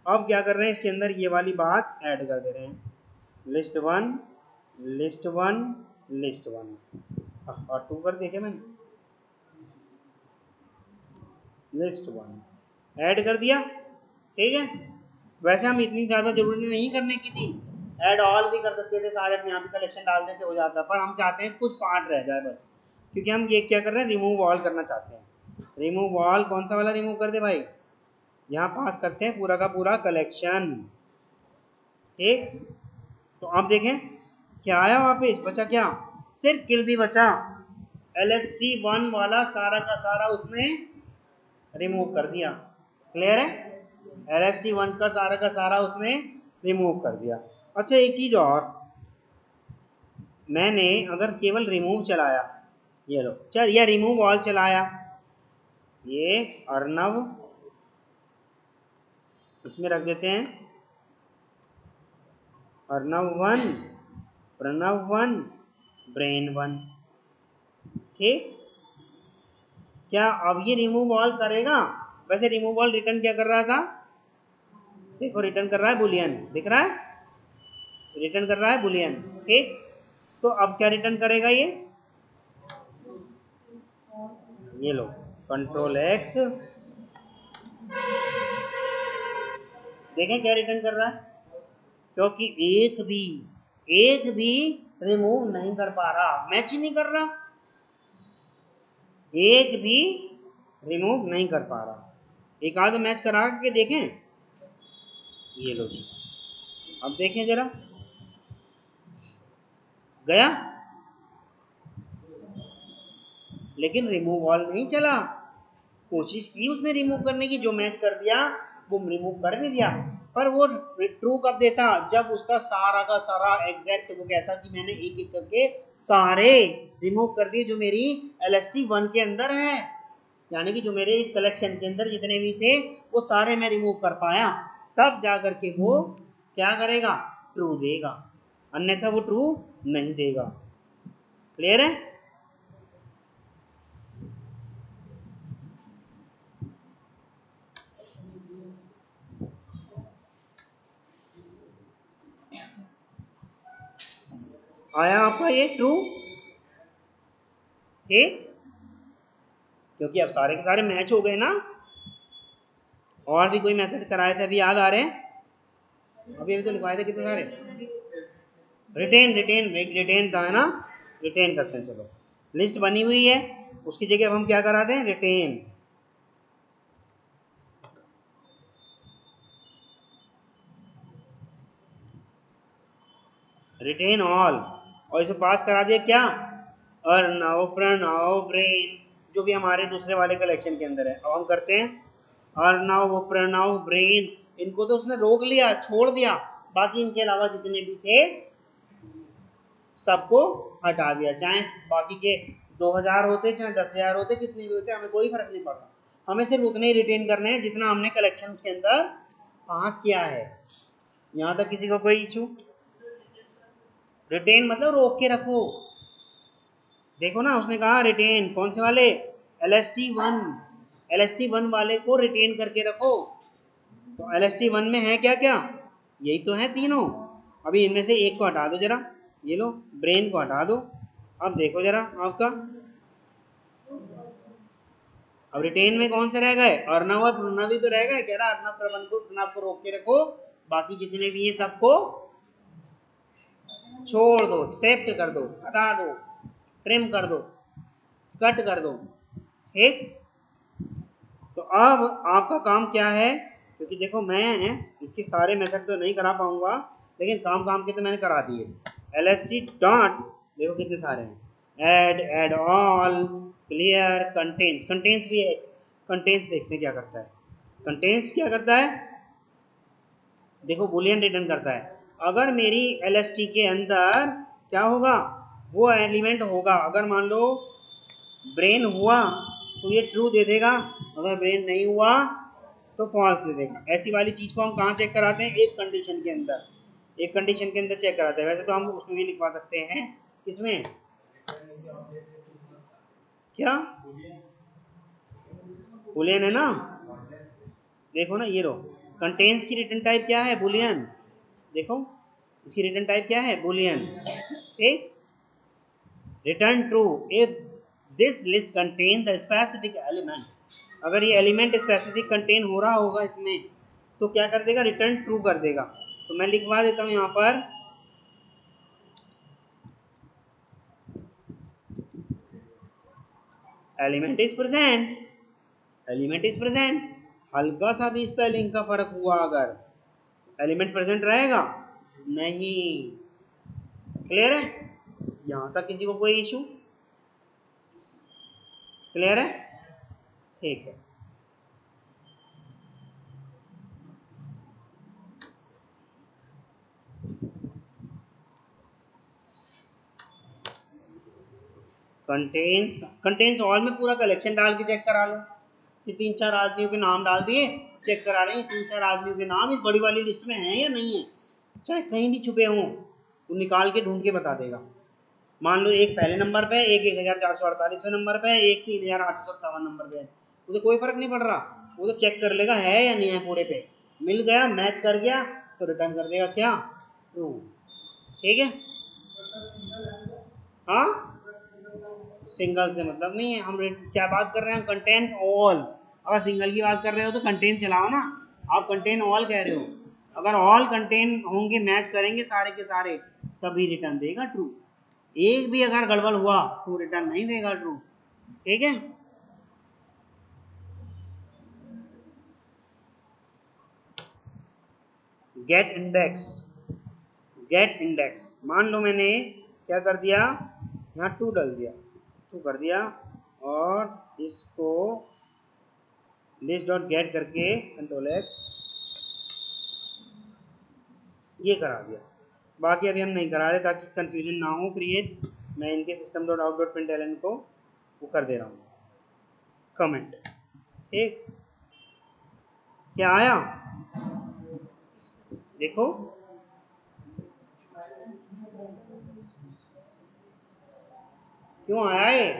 अब क्या कर रहे हैं, इसके अंदर ये वाली बात ऐड कर दे रहे हैं, list1 list1 list1 और 2 कर दिया मैंने, list1 ऐड कर दिया। ठीक है, वैसे हम इतनी ज़्यादा जरूरी नहीं करने की थी, ऐड ऑल भी कर सकते थे, सारे अपने यहाँ भी कलेक्शन डाल देते हो जाता, पर हम चाहते हैं कुछ पार्ट रह जाए बस, क्योंकि हम ये क्या कर रहे हैं, रिमूव ऑल करना चाहते हैं। रिमूव ऑल कौन सा वाला रिमूव कर दे भाई, यहाँ पास करते हैं पूरा का पूरा कलेक्शन। ठीक, तो आप देखें क्या आया वापस, बचा क्या, सिर्फ किल भी बचा, lst1 वाला सारा का सारा उसने रिमूव कर दिया। क्लियर है, lst1 का सारा उसने रिमूव कर दिया। अच्छा एक चीज और, मैंने अगर केवल रिमूव चलाया, ये लो चल, या रिमूव ऑल चलाया, ये अर्नव इसमें रख देते हैं, अर्नव1 प्रणव1 ब्रेन1। ठीक, क्या अब ये रिमूव ऑल करेगा? वैसे रिमूव ऑल रिटर्न क्या कर रहा था, देखो रिटर्न कर रहा है बुलियन, दिख रहा है, रिटर्न कर रहा है बुलियन। ठीक, तो अब क्या रिटर्न करेगा ये लो कंट्रोल एक्स, देखें क्या रिटर्न कर रहा है, क्योंकि एक भी रिमूव नहीं कर पा रहा, मैच ही नहीं कर रहा, एक भी रिमूव नहीं कर पा रहा। एक आध मैच करा के देखें, ये लो जी, अब देखें जरा, गया, लेकिन रिमूव ऑल नहीं चला। कोशिश की उसने रिमूव करने की, जो मैच कर दिया वो रिमूव कर भी दिया, पर वो ट्रू कब देता, जब उसका सारा का सारा एग्जैक्ट वो कहता कि मैंने एक एक करके सारे रिमूव कर दिए जो मेरी lst1 के अंदर है, यानी कि जो मेरे इस कलेक्शन के अंदर जितने भी थे वो सारे मैं रिमूव कर पाया, तब जा करके वो क्या करेगा, ट्रू देगा, अन्यथा वो ट्रू नहीं देगा। क्लियर है? आया आपका ये ट्रू? ठीक, क्योंकि अब सारे के सारे मैच हो गए ना। और भी कोई मेथड कराए थे अभी याद आ रहे हैं, अभी तो लिखवाए थे कितने सारे, रिटेन था है ना, रिटेन करते हैं। चलो लिस्ट बनी हुई है, उसकी जगह अब हम क्या करा दें, रिटेन। रिटेन ऑल, और इसे पास करा दिया क्या, अर्नव प्रणव ब्रेन, जो भी हमारे दूसरे वाले कलेक्शन के अंदर है। अब हम करते हैं अर्नव प्रणव ब्रेन, इनको तो उसने रोक लिया, छोड़ दिया, बाकी इनके अलावा जितने भी थे सबको हटा दिया, चाहे बाकी के 2000 होते चाहे 10,000 होते, कितने भी होते, हमें कोई फर्क नहीं पड़ता, हमें सिर्फ उतने ही रिटेन करने हैं जितना हमने कलेक्शन के अंदर पास किया है। यहाँ तक किसी को कोई इशू? रिटेन मतलब रोक के रखो, देखो ना उसने कहा रिटेन, कौन से वाले, lst1 वाले को रिटेन करके रखो, तो lst1 में है क्या क्या, यही तो है तीनों। अभी इनमें से एक को हटा दो जरा, ये लो ब्रेन को हटा दो, अब देखो जरा आपका, अब रिटेन में कौन से रह गए, अर्नव और प्रणव ही तो रह गए, कह रहा अर्नव प्रणव को रोक के रखो, बाकी जितने भी हैं सबको छोड़ दो, एक्सेप्ट कर दो, हटा दो, ट्रिम कर दो, कट कर दो। ठीक, तो अब आपका काम क्या है, क्योंकि देखो मैं इसके सारे मेथड तो नहीं करा पाऊंगा, लेकिन काम काम के तो मैंने करा दिए। LST डॉट, देखो कितने सारे हैं, add all, clear, contains, contains भी है। कंटेन्स देखते हैं क्या करता है। कंटेन्स क्या करता है, देखो बुलियन रिटर्न करता है। अगर मेरी LST के अंदर क्या होगा, वो एलिमेंट होगा। अगर मान लो ब्रेन हुआ तो ये ट्रू दे देगा, अगर ब्रेन नहीं हुआ तो फॉल्स दे देगा। ऐसी वाली चीज को हम कहाँ चेक कराते हैं, एक कंडीशन के अंदर, एक कंडीशन के अंदर चेक कराते हैं। वैसे तो हम उसमें भी लिखवा सकते हैं, किसमें, क्या बुलियन है ना, देखो ना ये लो, कंटेन्स की रिटर्न टाइप क्या है, बुलियन। देखो इसकी रिटर्न टाइप क्या है, बुलियन। ठीक, return true if this list contain the specific element. अगर ये एलिमेंट स्पेसिफिक कंटेन हो रहा होगा इसमें तो क्या कर देगा, रिटर्न ट्रू कर देगा। तो मैं लिखवा देता हूं यहां पर, element is present, element is present. हल्का सा भी स्पेलिंग का फर्क हुआ अगर, एलिमेंट प्रेजेंट रहेगा नहीं। क्लियर है, यहां तक किसी को कोई इशू, क्लियर है, ठीक है। कंटेन्स, कंटेन्स ऑल में पूरा कलेक्शन डाल के चेक करा लो। ये 3-4 आदमियों के नाम डाल दिए, चेक करा रहे हैं 3-4 आदमियों के नाम इस बड़ी वाली लिस्ट में हैं या नहीं है, चाहे कहीं भी छुपे हों, वो निकाल के ढूंढ के बता देगा। मान लो एक पहले नंबर पे, एक 1448वें नंबर पे, एक 3857 नंबर पे, उसे कोई फर्क नहीं पड़ रहा, वो तो चेक कर लेगा है या नहीं है, पूरे पे मिल गया, मैच कर गया तो रिटर्न कर देगा क्या, ट्रू। ठीक है, हाँ सिंगल से मतलब नहीं है, हम क्या बात कर रहे हैं, हम कंटेन ऑल। अगर सिंगल की बात कर रहे हो तो कंटेन चलाओ ना, आप कंटेन ऑल कह रहे हो। अगर ऑल कंटेन होंगे, मैच करेंगे सारे के सारे, तभी रिटर्न देगा ट्रू। एक भी अगर गड़बड़ हुआ तो रिटर्न नहीं देगा ट्रू। ठीक है, गेट इंडेक्स, गेट इंडेक्स, मान लो मैंने क्या कर दिया, यहाँ 2 डाल दिया, 2 कर दिया, और इसको लिस्ट डॉट गेट करके कंट्रोल एक्स ये करा दिया। बाकी अभी हम नहीं करा रहे ताकि कंफ्यूजन ना हो क्रिएट। मैं इनके system dot out dot println को वो कर दे रहा हूँ कमेंट। ठीक, क्या आया देखो, क्यों आया ये,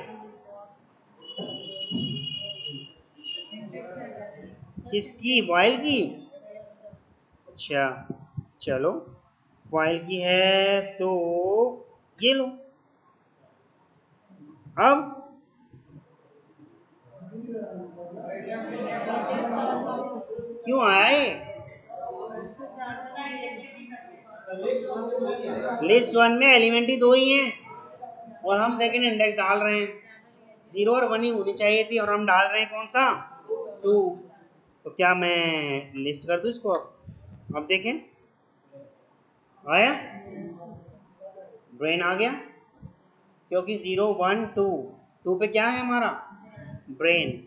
किसकी, वाइल की, अच्छा चलो वाइल की है तो ये लो। अब क्यों आया ये, लिस्ट 1 में एलिमेंट ही 2 ही हैं और हम सेकंड इंडेक्स डाल रहे हैं, 0 और 1 ही होनी चाहिए थी और हम डाल रहे हैं कौन सा, 2। तो क्या मैं लिस्ट कर दूं इसको, अब देखें आया, ब्रेन आ गया, क्योंकि 0 1 2, 2 पे क्या है हमारा ब्रेन।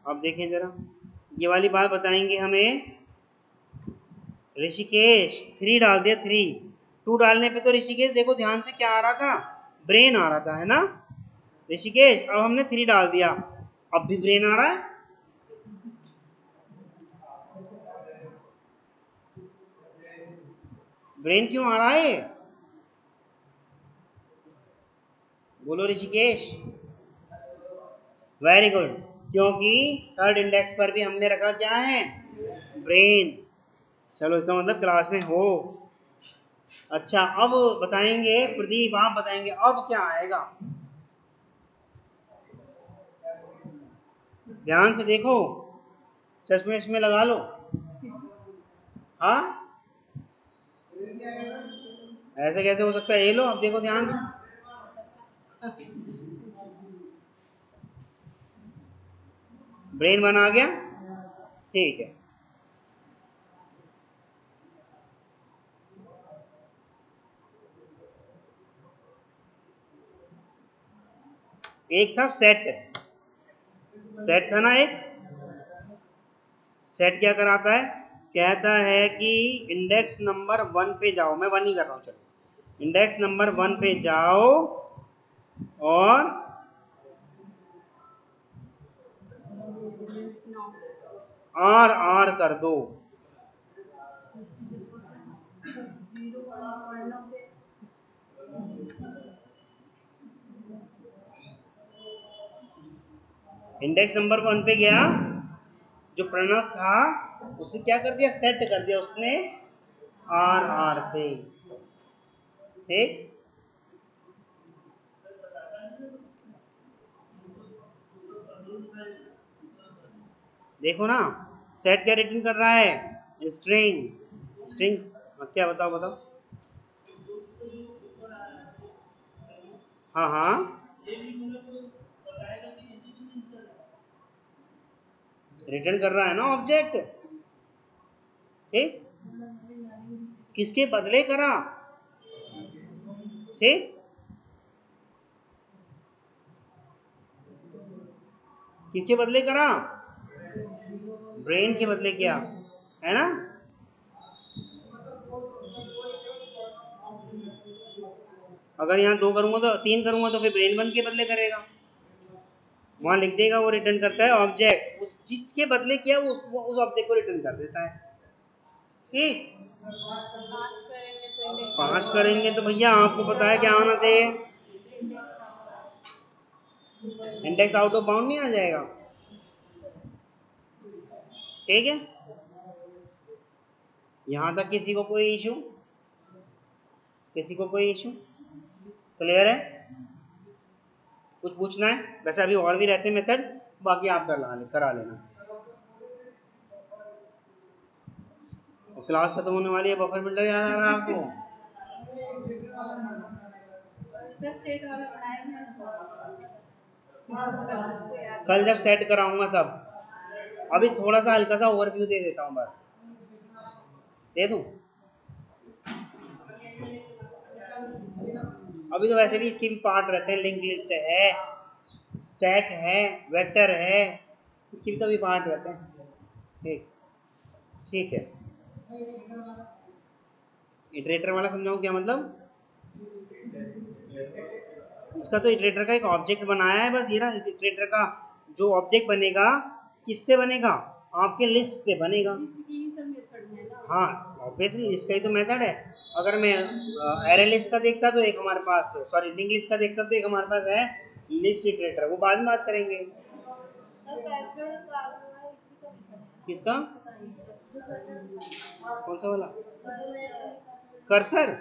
अब देखें जरा, ये वाली बात बताएंगे हमें ऋषिकेश, 3 डाल दिया 3, 2 डालने पे तो ऋषिकेश देखो ध्यान से क्या आ रहा था, ब्रेन आ रहा था, है ना ऋषिकेश। अब हमने 3 डाल दिया, अब भी ब्रेन आ रहा है, ब्रेन क्यों आ रहा है, बोलो ऋषिकेश। वेरी गुड, क्योंकि थर्ड इंडेक्स पर भी हमने रखा क्या है, ब्रेन। चलो इसका मतलब क्लास में हो। अच्छा अब बताएंगे प्रदीप, आप बताएंगे अब क्या आएगा, ध्यान से देखो, चश्मे चश्मे लगा लो। हाँ ऐसे कैसे हो सकता है, ये लो अब देखो ध्यान से, ब्रेन बना गया, ठीक है। एक था सेट, सेट था ना एक। सेट क्या कराता है, कहता है कि इंडेक्स नंबर 1 पे जाओ, मैं 1 ही कर रहा हूं, चलो इंडेक्स नंबर 1 पे जाओ और आर कर दो। इंडेक्स नंबर 1 पे गया, जो प्रणव था उसे क्या कर दिया, सेट कर दिया उसने आर से, ठीक। देखो ना, सेट क्या रिटर्न कर रहा है, स्ट्रिंग। स्ट्रिंग क्या, बताओ बताओ। हाँ हाँ, रिटर्न कर रहा है ना ऑब्जेक्ट, ठीक। किसके बदले करा, ठीक। किसके बदले करा, ब्रेन के बदले किया, है ना। अगर यहाँ 2 करूंगा तो 3 करूंगा तो फिर ब्रेन 1 के बदले करेगा, वहां लिख देगा, वो रिटर्न करता है ऑब्जेक्ट, उस जिसके बदले किया वो उस ऑब्जेक्ट को रिटर्न कर देता है, ठीक। 5 करेंगे तो भैया आपको पता है क्या आना चाहिए, इंडेक्स आउट ऑफ बाउंड नहीं आ जाएगा, ठीक है। यहां तक किसी को कोई इशू, किसी को कोई इशू, क्लियर है। कुछ पूछना है, वैसे अभी और भी रहते मेथड, बाकी आप करा लेना। और क्लास खत्म होने वाली है, बफर बिल्डर याद आ रहा है आपको, कल जब सेट कराऊंगा तब। अभी थोड़ा सा हल्का सा ओवरव्यू दे देता हूँ, बस दे दूं। अभी तो वैसे भी इसके भी पार्ट रहते हैं, लिंक लिस्ट है, स्टैक है, वेक्टर है, इसके भी तो भी पार्ट रहते हैं, ठीक। ठीक है, इटरेटर वाला समझाऊं क्या मतलब, इसका तो इटरेटर का एक ऑब्जेक्ट बनाया है बस, ये ना, इस इटरेटर का जो ऑब्जेक्ट बनेगा किससे बनेगा, आपके लिस्ट से बनेगा। हाँ ऑब्वियसली लिस्ट का ही तो मेथड है। अगर मैं एरे लिस्ट का देखता तो एक हमारे पास, सॉरी लिंक लिस्ट का देखता तो एक हमारे पास है लिस्ट इटरेटर, वो बाद में बात करेंगे। किसका, कौन सा वाला, कर्सर,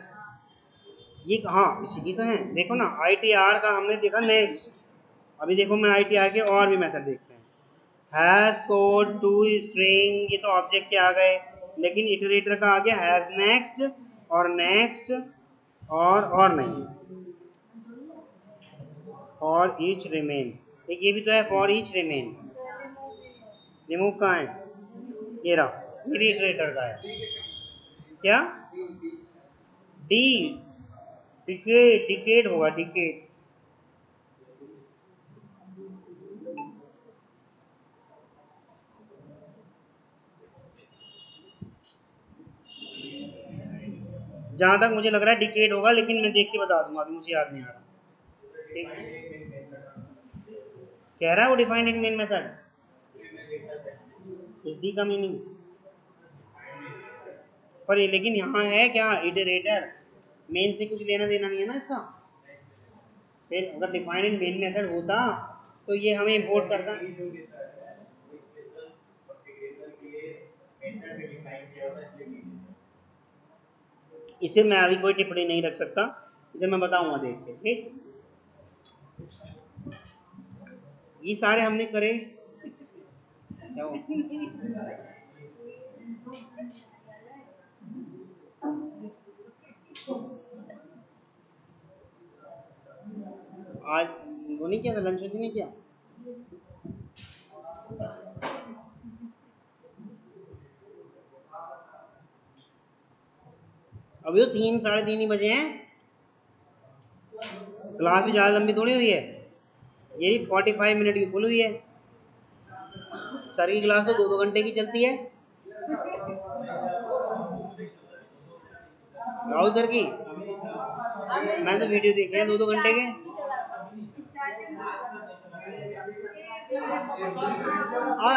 ये हाँ इसी की तो है। देखो ना ITR का हमने देखा नेक्स्ट, अभी देखो मैं ITR के और भी मेथड देखते हैं, हैश कोड टू स्ट्रिंग, ये तो ऑब्जेक्ट के आ गए, लेकिन इटरेटर का आ गया हैश नेक्स्ट और नेक्स्ट और नहीं, फॉर ईच रिमेन, एक ये भी तो है फॉर ईच रिमेन, रिमूव कहाँ है, ये रहा, ये भी इटरेटर का है, क्या, डी, डिकेड होगा, डिकेड। जहां तक मुझे लग रहा है डिकेड होगा, लेकिन मैं देख के बता दूंगा, अभी मुझे याद नहीं आ रहा, कह रहा है वो डिफाइंड इन मेन मेथड, इस डी का मीनिंग, पर ये लेकिन यहाँ है क्या, इटरेटर, मेन से कुछ लेना देना नहीं है ना इसका, फिर अगर डिफाइंड इन मेन मेथड होता तो ये हमें इंपोर्ट करता, इसे मैं अभी कोई टिप्पणी नहीं रख सकता, इसे मैं बताऊंगा देख के, ठीक। ये सारे हमने करे, आज वो नहीं किया था, लंच नहीं किया, अभी तो 3 3:30 ही बजे हैं, क्लास भी ज्यादा लंबी थोड़ी हुई है, ये 45 मिनट की खुली हुई है। सर की क्लास तो 2-2 घंटे की चलती है। राहुल सर की मैं तो वीडियो देखे हैं 2-2 घंटे के।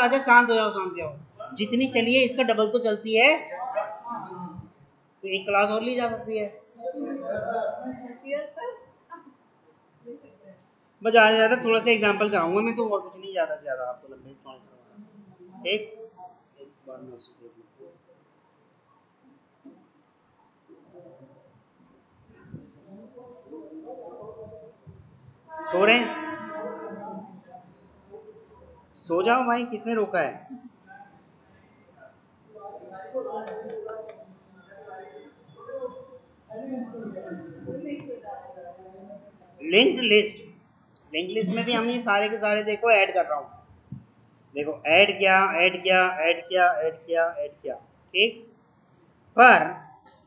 अच्छा शांत हो जाओ, शांत हो जाओ। जितनी चलिए इसका डबल तो चलती है, तो एक क्लास और ली जा सकती है। बस ज्यादा से ज्यादा थोड़ा सा एग्जांपल कराऊंगा मैं तो, और कुछ नहीं, ज्यादा से ज्यादा आपको लंबे चौड़े करवाना। एक बार मैसेज देख लो। सो रहे हैं? सो जाओ भाई, किसने रोका है? लिंक्ड लिस्ट, लिंक्ड लिस्ट में भी हम ये सारे के सारे देखो ऐड कर रहा हूँ। देखो ऐड किया, ऐड किया, ऐड किया, ऐड किया, ऐड किया, ठीक। पर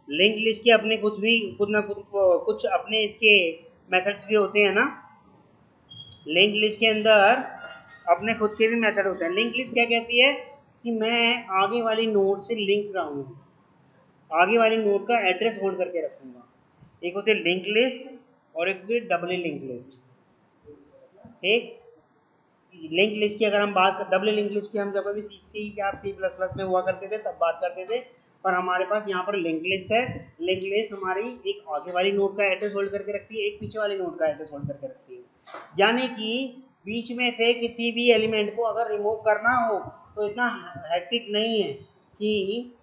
लिंक्ड लिस्ट के अपने कुछ भी कुछ ना कुछ अपने इसके मेथड्स भी होते हैं ना। लिंक्ड लिस्ट के अंदर अपने खुद के भी मेथड होते हैं। लिंक्ड लिस्ट क्या कहती है कि मैं आगे वाली नोड से लिंक कराऊंगा, आगे वाली नोड का एड्रेस होल्ड करके रखूंगा। एक होती है लिंक लिस्ट और एक होती है डबल लिंक लिस्ट, ठीक। लिंक लिस्ट की अगर हम बात कर, डबल लिंक लिस्ट की हम जब अभी सी या C++ में हुआ करते थे तब बात करते थे, पर हमारे पास यहाँ पर लिंक लिस्ट है। लिंक लिस्ट हमारी एक आगे वाली नोड का एड्रेस होल्ड करके रखती है, एक पीछे वाली नोड का एड्रेस होल्ड करके रखती है। यानी कि बीच में से किसी भी एलिमेंट को अगर रिमूव करना हो तो इतना हैक्टिक नहीं है कि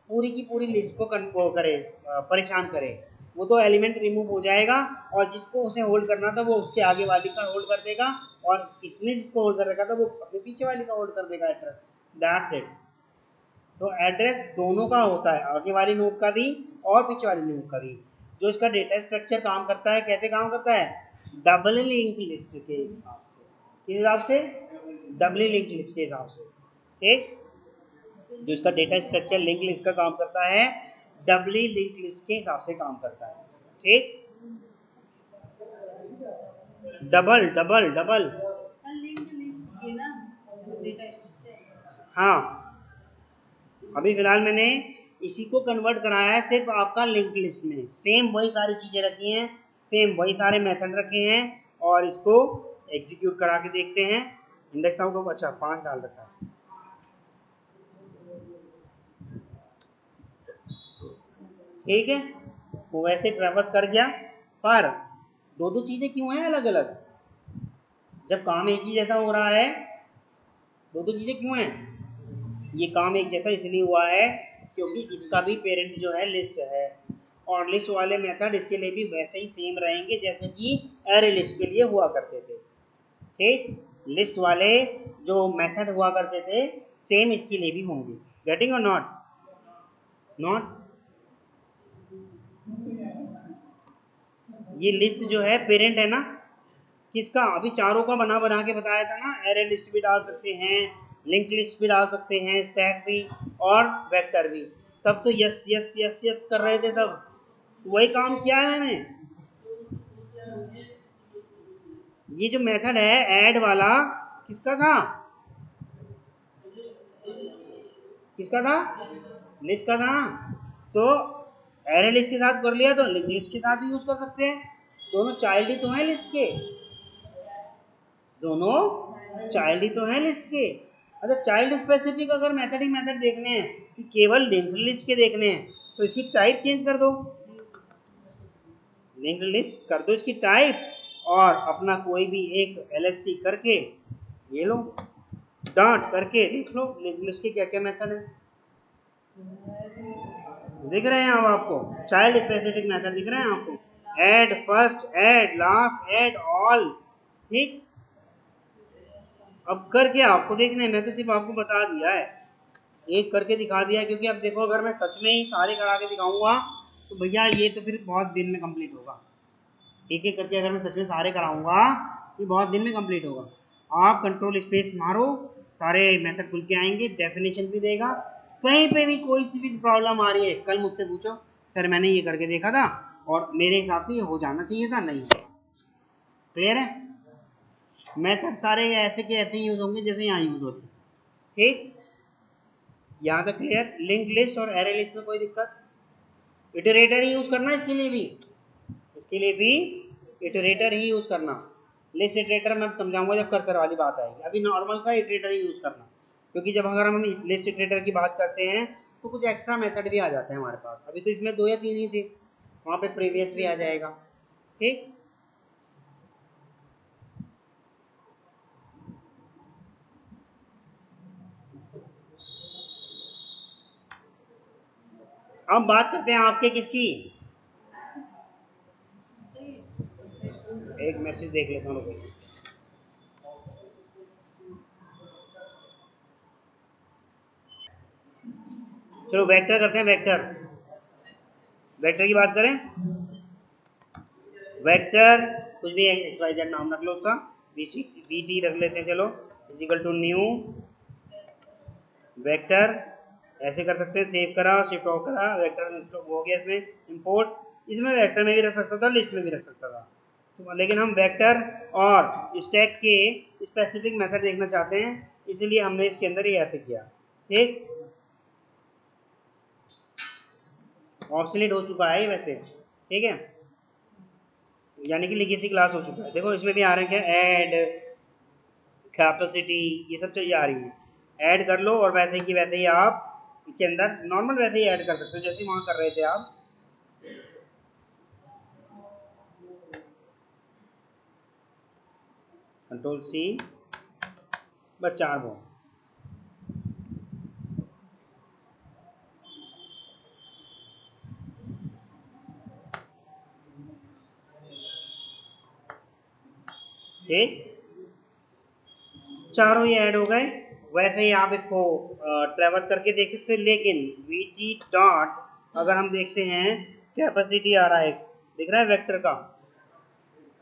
पूरी की पूरी लिस्ट को करे, परेशान करे। वो तो एलिमेंट रिमूव हो जाएगा और जिसको उसे होल्ड करना था वो उसके आगे वाली का होल्ड कर देगा, और इसने जिसको होल्ड कर रखा था वो अपने पीछे वाली का होल्ड कर देगा एड्रेस। That's it. तो एड्रेस दोनों का होता है, आगे वाली नोड का भी और पीछे वाली नोड का भी। जो इसका डेटा स्ट्रक्चर काम करता है, कैसे काम करता है? डबल लिंक लिस्ट के हिसाब से। किस हिसाब से? डबल लिंक लिस्ट के हिसाब से, ठीक। जो इसका डेटा स्ट्रक्चर लिंक लिस्ट का काम करता है, डबली लिंक लिस्ट के हिसाब से काम करता है, ठीक। डबल डबल डबल, हाँ। अभी फिलहाल मैंने इसी को कन्वर्ट कराया है सिर्फ आपका लिंक लिस्ट में। सेम वही सारी चीजें रखी हैं, सेम वही सारे मेथड रखे हैं, और इसको एग्जीक्यूट करा के देखते हैं। इंडेक्स आउट ऑफ, अच्छा 5 डाल रखा है, ठीक है। वो वैसे ट्रैवर्स कर गया, पर दो दो चीजें क्यों हैं अलग अलग? जब काम एक ही जैसा हो रहा है, दो दो चीजें क्यों हैं? ये काम एक जैसा इसलिए हुआ है क्योंकि इसका भी पेरेंट जो है लिस्ट है, और लिस्ट वाले मेथड इसके लिए भी वैसे ही सेम रहेंगे जैसे कि एरे लिस्ट के लिए हुआ करते थे, ठीक। लिस्ट वाले जो मेथड हुआ करते थे सेम इसके लिए भी होंगे। गेटिंग और नॉट? नॉट। ये लिस्ट जो है पेरेंट है ना किसका? अभी चारों का बना बना के बताया था ना। एरे लिस्ट भी डाल सकते हैं, लिंक लिस्ट भी डाल सकते हैं, स्टैक भी और वेक्टर भी। तब तो यस यस यस यस कर रहे थे सब, वही काम किया है मैंने। ये जो मेथड है ऐड वाला किसका था? किसका था? लिस्ट का था ना। तो एरे लिस्ट के साथ कर लिया तो लिंक लिस्ट के साथ भी यूज कर सकते हैं। दोनों चाइल्ड ही तो हैं लिस्ट के, दोनों चाइल्ड ही तो हैं लिस्ट के। अच्छा चाइल्ड स्पेसिफिक अगर मेथड ही मेथड देखने हैं कि केवल लिंक्ड लिस्ट के देखने हैं तो इसकी टाइप चेंज कर दो, लिंक्ड लिस्ट कर दो इसकी टाइप, और अपना कोई भी एक LST करके ये लो, डॉट करके देख लो लिंक्ड लिस्ट के क्या क्या मेथड है। दिख रहे हैं अब आपको? चाइल्ड स्पेसिफिक मेथड दिख रहे हैं आपको? Add first, add last, add all, ठीक। अब करके आपको देखने, मैं तो सिर्फ आपको बता दिया है, एक करके दिखा दिया, क्योंकि अब देखो अगर मैं सच में ही सारे करा के दिखाऊंगा तो भैया ये तो फिर बहुत दिन में कंप्लीट होगा। एक एक करके अगर मैं सच में सारे कराऊंगा तो बहुत दिन में कंप्लीट होगा। आप कंट्रोल स्पेस मारो, सारे मेथड खुल के आएंगे, डेफिनेशन भी देगा। कहीं पे भी कोई सी भी प्रॉब्लम आ रही है कल मुझसे पूछो, सर मैंने ये करके देखा था और मेरे हिसाब से ये हो जाना चाहिए था, नहीं। क्लियर है? मेथड सारे ऐसे के ऐसे यूज होंगे जैसे यहाँ यूज होते हैं। ठीक, यहाँ तक क्लियर। लिंक लिस्ट और एरे लिस्ट में कोई दिक्कत? इटरेटर ही यूज करना इसके लिए भी इटरेटर ही यूज करना। लिस्ट इटरेटर मैं समझाऊंगा जब कर्सर वाली बात आएगी, अभी नॉर्मल सा इटरेटर ही यूज करना, क्योंकि जब अगर हम लिस्ट इटरेटर की बात करते हैं तो कुछ एक्स्ट्रा मेथड भी आ जाते हैं हमारे पास। अभी तो इसमें 2 या 3 ही थे, वहां पे प्रीवियस भी आ जाएगा। ठीक, अब बात करते हैं आपके किसकी, एक मैसेज देख लेता हूँ। चलो वेक्टर करते हैं। वेक्टर की बात करें। वेक्टर कुछ भी XYZ नाम रख लो उसका, VT रख लेते हैं। चलो इजिकल टू न्यू वेक्टर, ऐसे कर सकते हैं। सेव करा और शिफ्ट ऑफ करा, वेक्टर हो गया। इसमें इंपोर्ट, इसमें वेक्टर में भी रख सकता था, लिस्ट में भी रख सकता था, लेकिन हम वेक्टर और स्टैक के स्पेसिफिक मेथड देखना चाहते हैं, इसीलिए हमने इसके अंदर ये ऐसे किया। ठीक, ऑब्सोलीट हो चुका है ये वैसे। ठीक है, यानी कि लेगेसी क्लास हो चुका है। देखो इसमें भी आ रहे हैं क्या, ऐड कैपेसिटी, ये सब चीजें आ रही हैं। ऐड कर लो और वैसे की वैसे ही आप इसके अंदर नॉर्मल वैसे ही ऐड कर सकते हो जैसे वहां कर रहे थे आप। कंट्रोल C, बस 4 वो। ठीक, चारों ही ऐड हो गए। वैसे ही आप इसको ट्रेवल करके देख सकते हो, लेकिन VT डॉट अगर हम देखते हैं कैपेसिटी आ रहा है, दिख रहा है वेक्टर का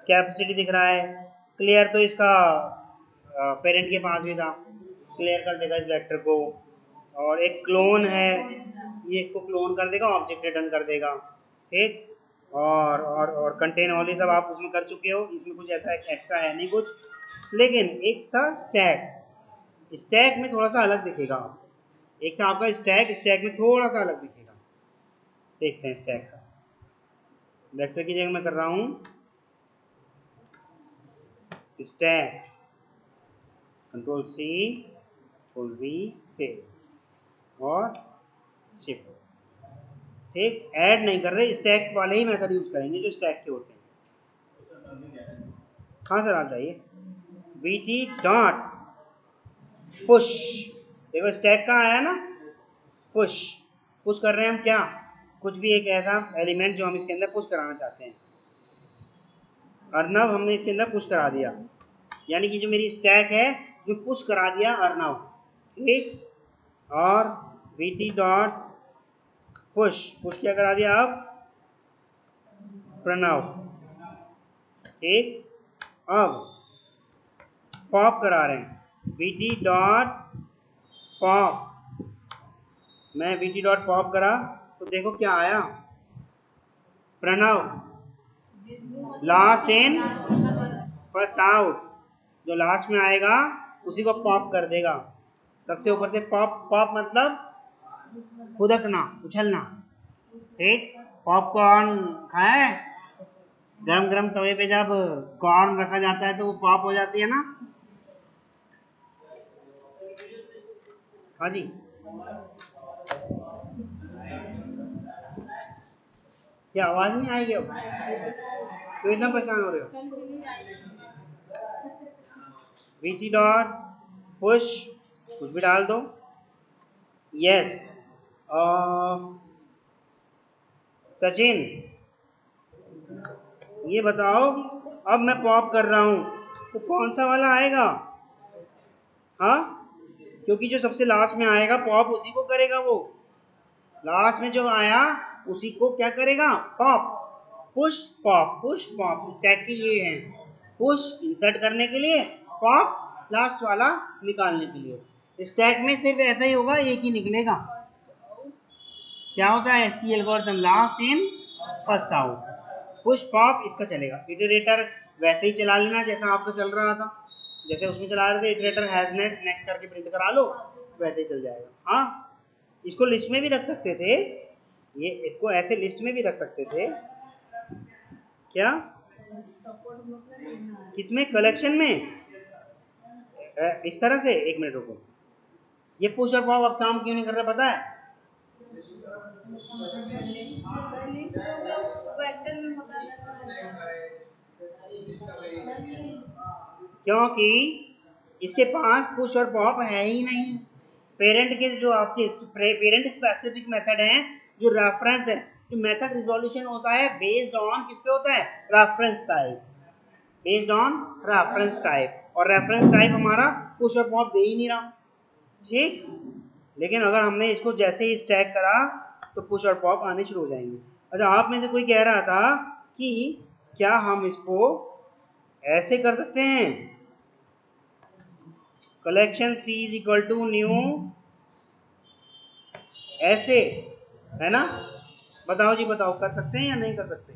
कैपेसिटी दिख रहा है। क्लियर तो इसका पेरेंट के पास भी था, क्लियर कर देगा इस वेक्टर को। और एक क्लोन है, ये इसको क्लोन कर देगा, ऑब्जेक्ट रिटर्न कर देगा। ठीक, और कंटेन ऑल सब आप उसमें कर चुके हो, इसमें कुछ ऐसा एक्स्ट्रा है नहीं कुछ। लेकिन एक था स्टैक, स्टैक में थोड़ा सा अलग दिखेगा। एक था आपका स्टैक, स्टैक में थोड़ा सा अलग दिखेगा। देखते हैं स्टैक का, वेक्टर की जगह मैं कर रहा हूं stack, control C, control V, save और शिफ्ट। ठीक, ऐड नहीं कर रहे, स्टैक वाले ही मेथड यूज करेंगे जो स्टैक के होते हैं। हाँ सर आप जाइए। VT डॉट पुश, देखो स्टैक कहाँ आया ना, पुश। पुश कर रहे हैं हम क्या, कुछ भी एक ऐसा एलिमेंट जो हम इसके अंदर पुश कराना चाहते हैं। अर्नव हमने इसके अंदर पुश करा दिया, यानी कि जो मेरी स्टैक है जो पुश करा दिया अर्नव। ठीक, और VT डॉट पुश, पुश क्या करा दिया अब, प्रणव। ठीक, अब पॉप करा रहे हैं, VT डॉट पॉप। मैं VT डॉट पॉप करा तो देखो क्या आया, Pranav last in first out, जो लास्ट में आएगा उसी को पॉप कर देगा। सबसे ऊपर से पॉप, पॉप मतलब खुदकना, उछलना। ठीक, पॉपकॉर्न खाए, गरम गरम तवे पे जब कॉर्न रखा जाता है तो वो पॉप हो जाती है ना। हाँ जी, क्या आवाज नहीं आएगी अब, क्यों इतना परेशान हो रहे हो। VT डॉट पुश, कुछ भी डाल दो। यस, सचिन ये बताओ, अब मैं पॉप कर रहा हूं तो कौन सा वाला आएगा। हाँ, क्योंकि जो सबसे लास्ट में आएगा पॉप उसी को करेगा, वो लास्ट में जो आया उसी को क्या करेगा, pop. Push pop, push pop stack की ये है, पुश इंसर्ट करने के लिए, पॉप लास्ट वाला निकालने के लिए। स्टैक में सिर्फ ऐसा ही होगा, एक ही निकलेगा। क्या होता है इसकी algorithm, last in first out, push pop इसका चलेगा। इटरेटर वैसे ही चला लेना जैसा आपका चल रहा था। जैसे उसमें चला रहे थे इटरेटर हैज नेक्स्ट नेक्स्ट करके प्रिंट करा लो, वैसे ही चल जाएगा। हाँ, इसको लिस्ट में भी रख सकते थे, ये इसको ऐसे लिस्ट में भी रख सकते थे। क्या किसमें? कलेक्शन में। इस तरह से, एक मिनट रुको, ये पुश और पॉप अब काम क्यों नहीं कर रहा पता है? क्योंकि इसके पास पुश और पॉप है ही नहीं। पेरेंट के जो आपके पेरेंट स्पेसिफिक मेथड है, जो रेफरेंस है, जो मेथड रिजोल्यूशन होता है बेस्ड ऑन किस पे होता है? Reference type, based on reference type, और रेफरेंस टाइप हमारा पुश और पॉप दे ही नहीं रहा, ठीक। लेकिन अगर हमने इसको जैसे ही स्टैक करा तो पुश और पॉप आने शुरू हो जाएंगे। अच्छा, आप में से कोई कह रहा था कि क्या हम इसको ऐसे कर सकते हैं, collection C is equal to new, ऐसे, है ना? बताओ जी, बताओ, कर सकते हैं या नहीं कर सकते?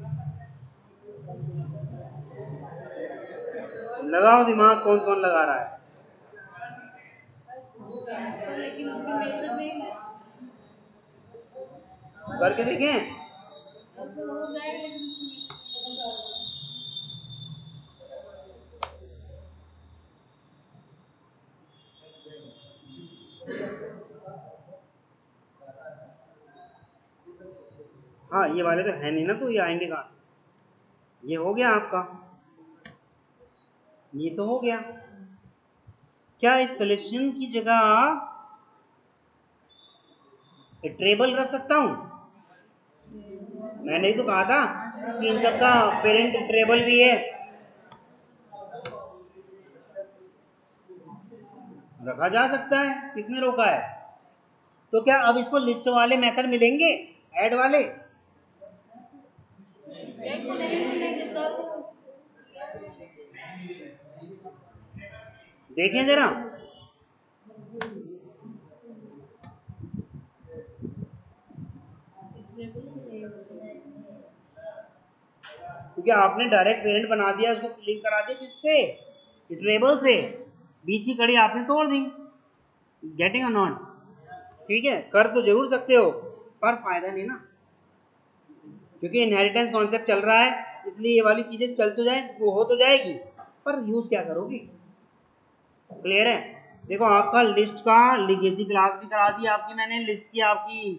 लगाओ दिमाग, कौन कौन लगा रहा है? करके देखें। हाँ, ये वाले तो है नहीं ना, तो ये आएंगे कहाँ से? ये हो गया आपका, ये तो हो गया। क्या इस कलेक्शन की जगह ट्रेबल रख सकता हूं? मैंने ही तो कहा था कि इन सब का पेरेंट ट्रेबल भी है, रखा जा सकता है, किसने रोका है? तो क्या अब इसको लिस्ट वाले मेथड मिलेंगे, ऐड वाले? देखें जरा, क्योंकि आपने डायरेक्ट पेरेंट बना दिया, उसको लिंक करा दिया किससे? इटरेबल से, बीच की कड़ी आपने तोड़ दी। गेटिंग और नॉट? ठीक है, कर तो जरूर सकते हो, पर फायदा नहीं ना, क्योंकि इनहेरिटेंस कॉन्सेप्ट चल रहा है, इसलिए ये वाली चीजें चल तो जाए, वो हो तो जाएगी, पर यूज क्या करोगे? क्लियर है? देखो, आपका लिस्ट का लीगेसी क्लास भी करा दी आपकी मैंने, लिस्ट की आपकी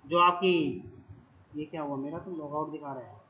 जो आपकी, ये क्या हुआ, मेरा तो लॉग आउट दिखा रहा है।